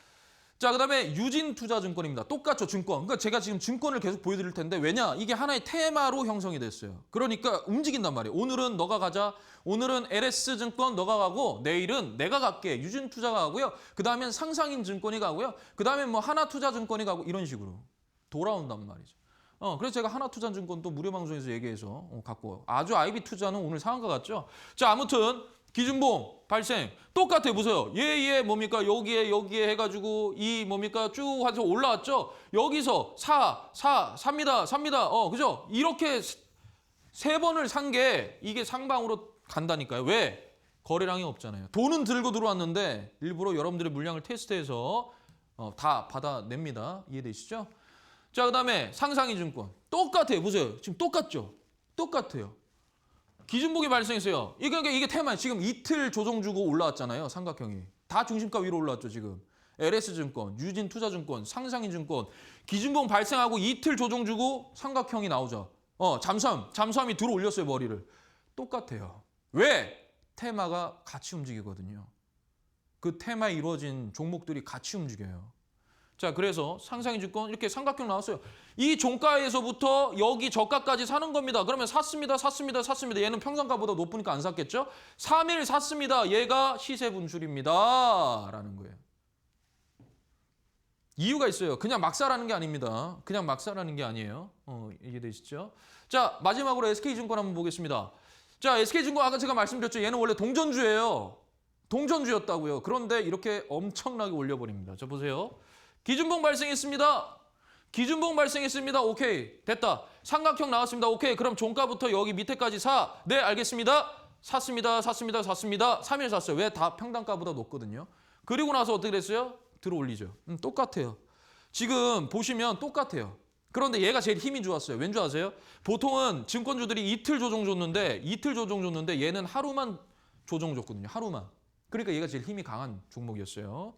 자, 그다음에 유진투자증권입니다. 똑같죠, 증권. 그러니까 제가 지금 증권을 계속 보여드릴 텐데 왜냐? 이게 하나의 테마로 형성이 됐어요. 그러니까 움직인단 말이에요. 오늘은 너가 가자. 오늘은 LS증권 너가 가고 내일은 내가 갈게. 유진투자가 가고요. 그다음엔 상상인증권이 가고요. 그다음에 뭐 하나투자증권이 가고 이런 식으로 돌아온단 말이죠. 그래서 제가 하나투자증권도 무료 방송에서 얘기해서 갖고 아주 IB투자는 오늘 상한가 같죠? 자, 아무튼 기준봉 발생 똑같아요. 보세요. 얘 뭡니까? 여기에 해가지고 이 뭡니까? 쭉 해서 올라왔죠. 여기서 삽니다. 그죠? 이렇게 세 번을 산 게 이게 상방으로 간다니까요. 왜? 거래량이 없잖아요. 돈은 들고 들어왔는데 일부러 여러분들의 물량을 테스트해서 다 받아냅니다. 이해되시죠? 자, 그다음에 상상인증권 똑같아요. 보세요. 지금 똑같죠? 똑같아요. 기준봉이 발생했어요. 이게 테마예요. 지금 이틀 조정 주고 올라왔잖아요. 삼각형이. 다 중심가 위로 올라왔죠, 지금. LS증권, 유진투자증권, 상상인증권. 기준봉 발생하고 이틀 조정 주고 삼각형이 나오죠. 잠수함이 들어 올렸어요, 머리를. 똑같아요. 왜? 테마가 같이 움직이거든요. 그 테마에 이루어진 종목들이 같이 움직여요. 자, 그래서 상상인증권 이렇게 삼각형 나왔어요. 이 종가에서부터 여기 저가까지 사는 겁니다. 그러면 샀습니다. 얘는 평상가보다 높으니까 안 샀겠죠? 3일 샀습니다. 얘가 시세 분출입니다. 라는 거예요. 이유가 있어요. 그냥 막 사라는 게 아닙니다. 그냥 막 사라는 게 아니에요. 이해되시죠? 자, 마지막으로 SK증권 한번 보겠습니다. 자, SK증권 아까 제가 말씀드렸죠. 얘는 원래 동전주예요. 동전주였다고요. 그런데 이렇게 엄청나게 올려버립니다. 자, 보세요. 기준봉 발생했습니다. 오케이. 됐다. 삼각형 나왔습니다. 오케이. 그럼 종가부터 여기 밑에까지 사. 네, 알겠습니다. 샀습니다. 3일 샀어요. 왜? 다 평단가보다 높거든요. 그리고 나서 어떻게 됐어요? 들어 올리죠. 똑같아요. 지금 보시면 똑같아요. 그런데 얘가 제일 힘이 좋았어요. 왠 줄 아세요? 보통은 증권주들이 이틀 조정 줬는데 얘는 하루만 조정 줬거든요. 하루만. 그러니까 얘가 제일 힘이 강한 종목이었어요.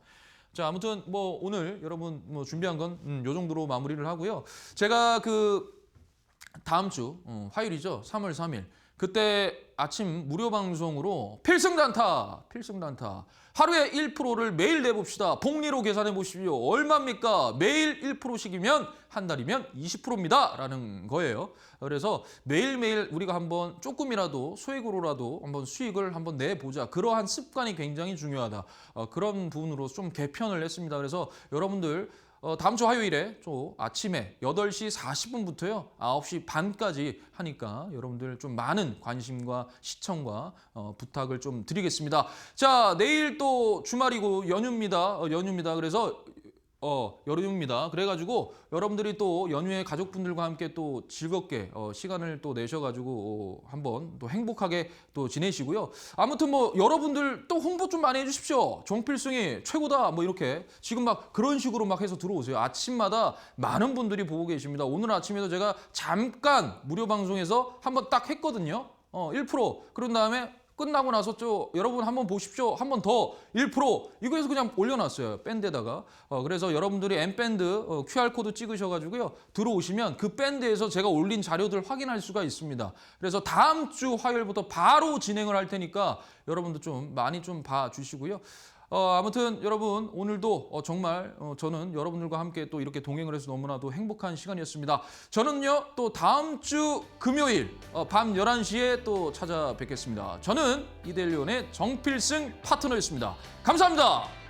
자, 아무튼 뭐 오늘 여러분 뭐 준비한 건 요 정도로 마무리를 하고요. 제가 그 다음 주 화요일이죠. 3월 3일. 그때 아침 무료 방송으로 필승단타 하루에 1%를 매일 내봅시다. 복리로 계산해 보십시오. 얼마입니까? 매일 1%씩이면 한 달이면 20%입니다. 라는 거예요. 그래서 매일매일 우리가 한번 조금이라도 소액으로라도 한번 수익을 한번 내보자. 그러한 습관이 굉장히 중요하다. 그런 부분으로 좀 개편을 했습니다. 그래서 여러분들 다음 주 화요일에 또 아침에 8시 40분부터요. 9시 반까지 하니까 여러분들 좀 많은 관심과 시청과 부탁을 좀 드리겠습니다. 자, 내일 또 주말이고 연휴입니다. 그래서 연휴입니다. 그래가지고 여러분들이 또 연휴에 가족분들과 함께 또 즐겁게 시간을 또 내셔가지고 한번 또 행복하게 또 지내시고요. 아무튼 뭐 여러분들 또 홍보 좀 많이 해주십시오. 정필승이 최고다 뭐 이렇게 지금 막 그런 식으로 막 해서 들어오세요. 아침마다 많은 분들이 보고 계십니다. 오늘 아침에도 제가 잠깐 무료 방송에서 한번 딱 했거든요. 1% 그런 다음에 끝나고 나서 여러분 한번 보십시오. 한 번 더 1% 이거에서 그냥 올려놨어요. 밴드에다가. 그래서 여러분들이 M밴드 QR코드 찍으셔가지고요. 들어오시면 그 밴드에서 제가 올린 자료들 확인할 수가 있습니다. 그래서 다음 주 화요일부터 바로 진행을 할 테니까 여러분들 좀 많이 좀 봐주시고요. 아무튼 여러분 오늘도 정말 저는 여러분들과 함께 또 이렇게 동행을 해서 너무나도 행복한 시간이었습니다. 저는요 또 다음 주 금요일 밤 11시에 또 찾아뵙겠습니다. 저는 이데일리온의 정필승 파트너였습니다. 감사합니다.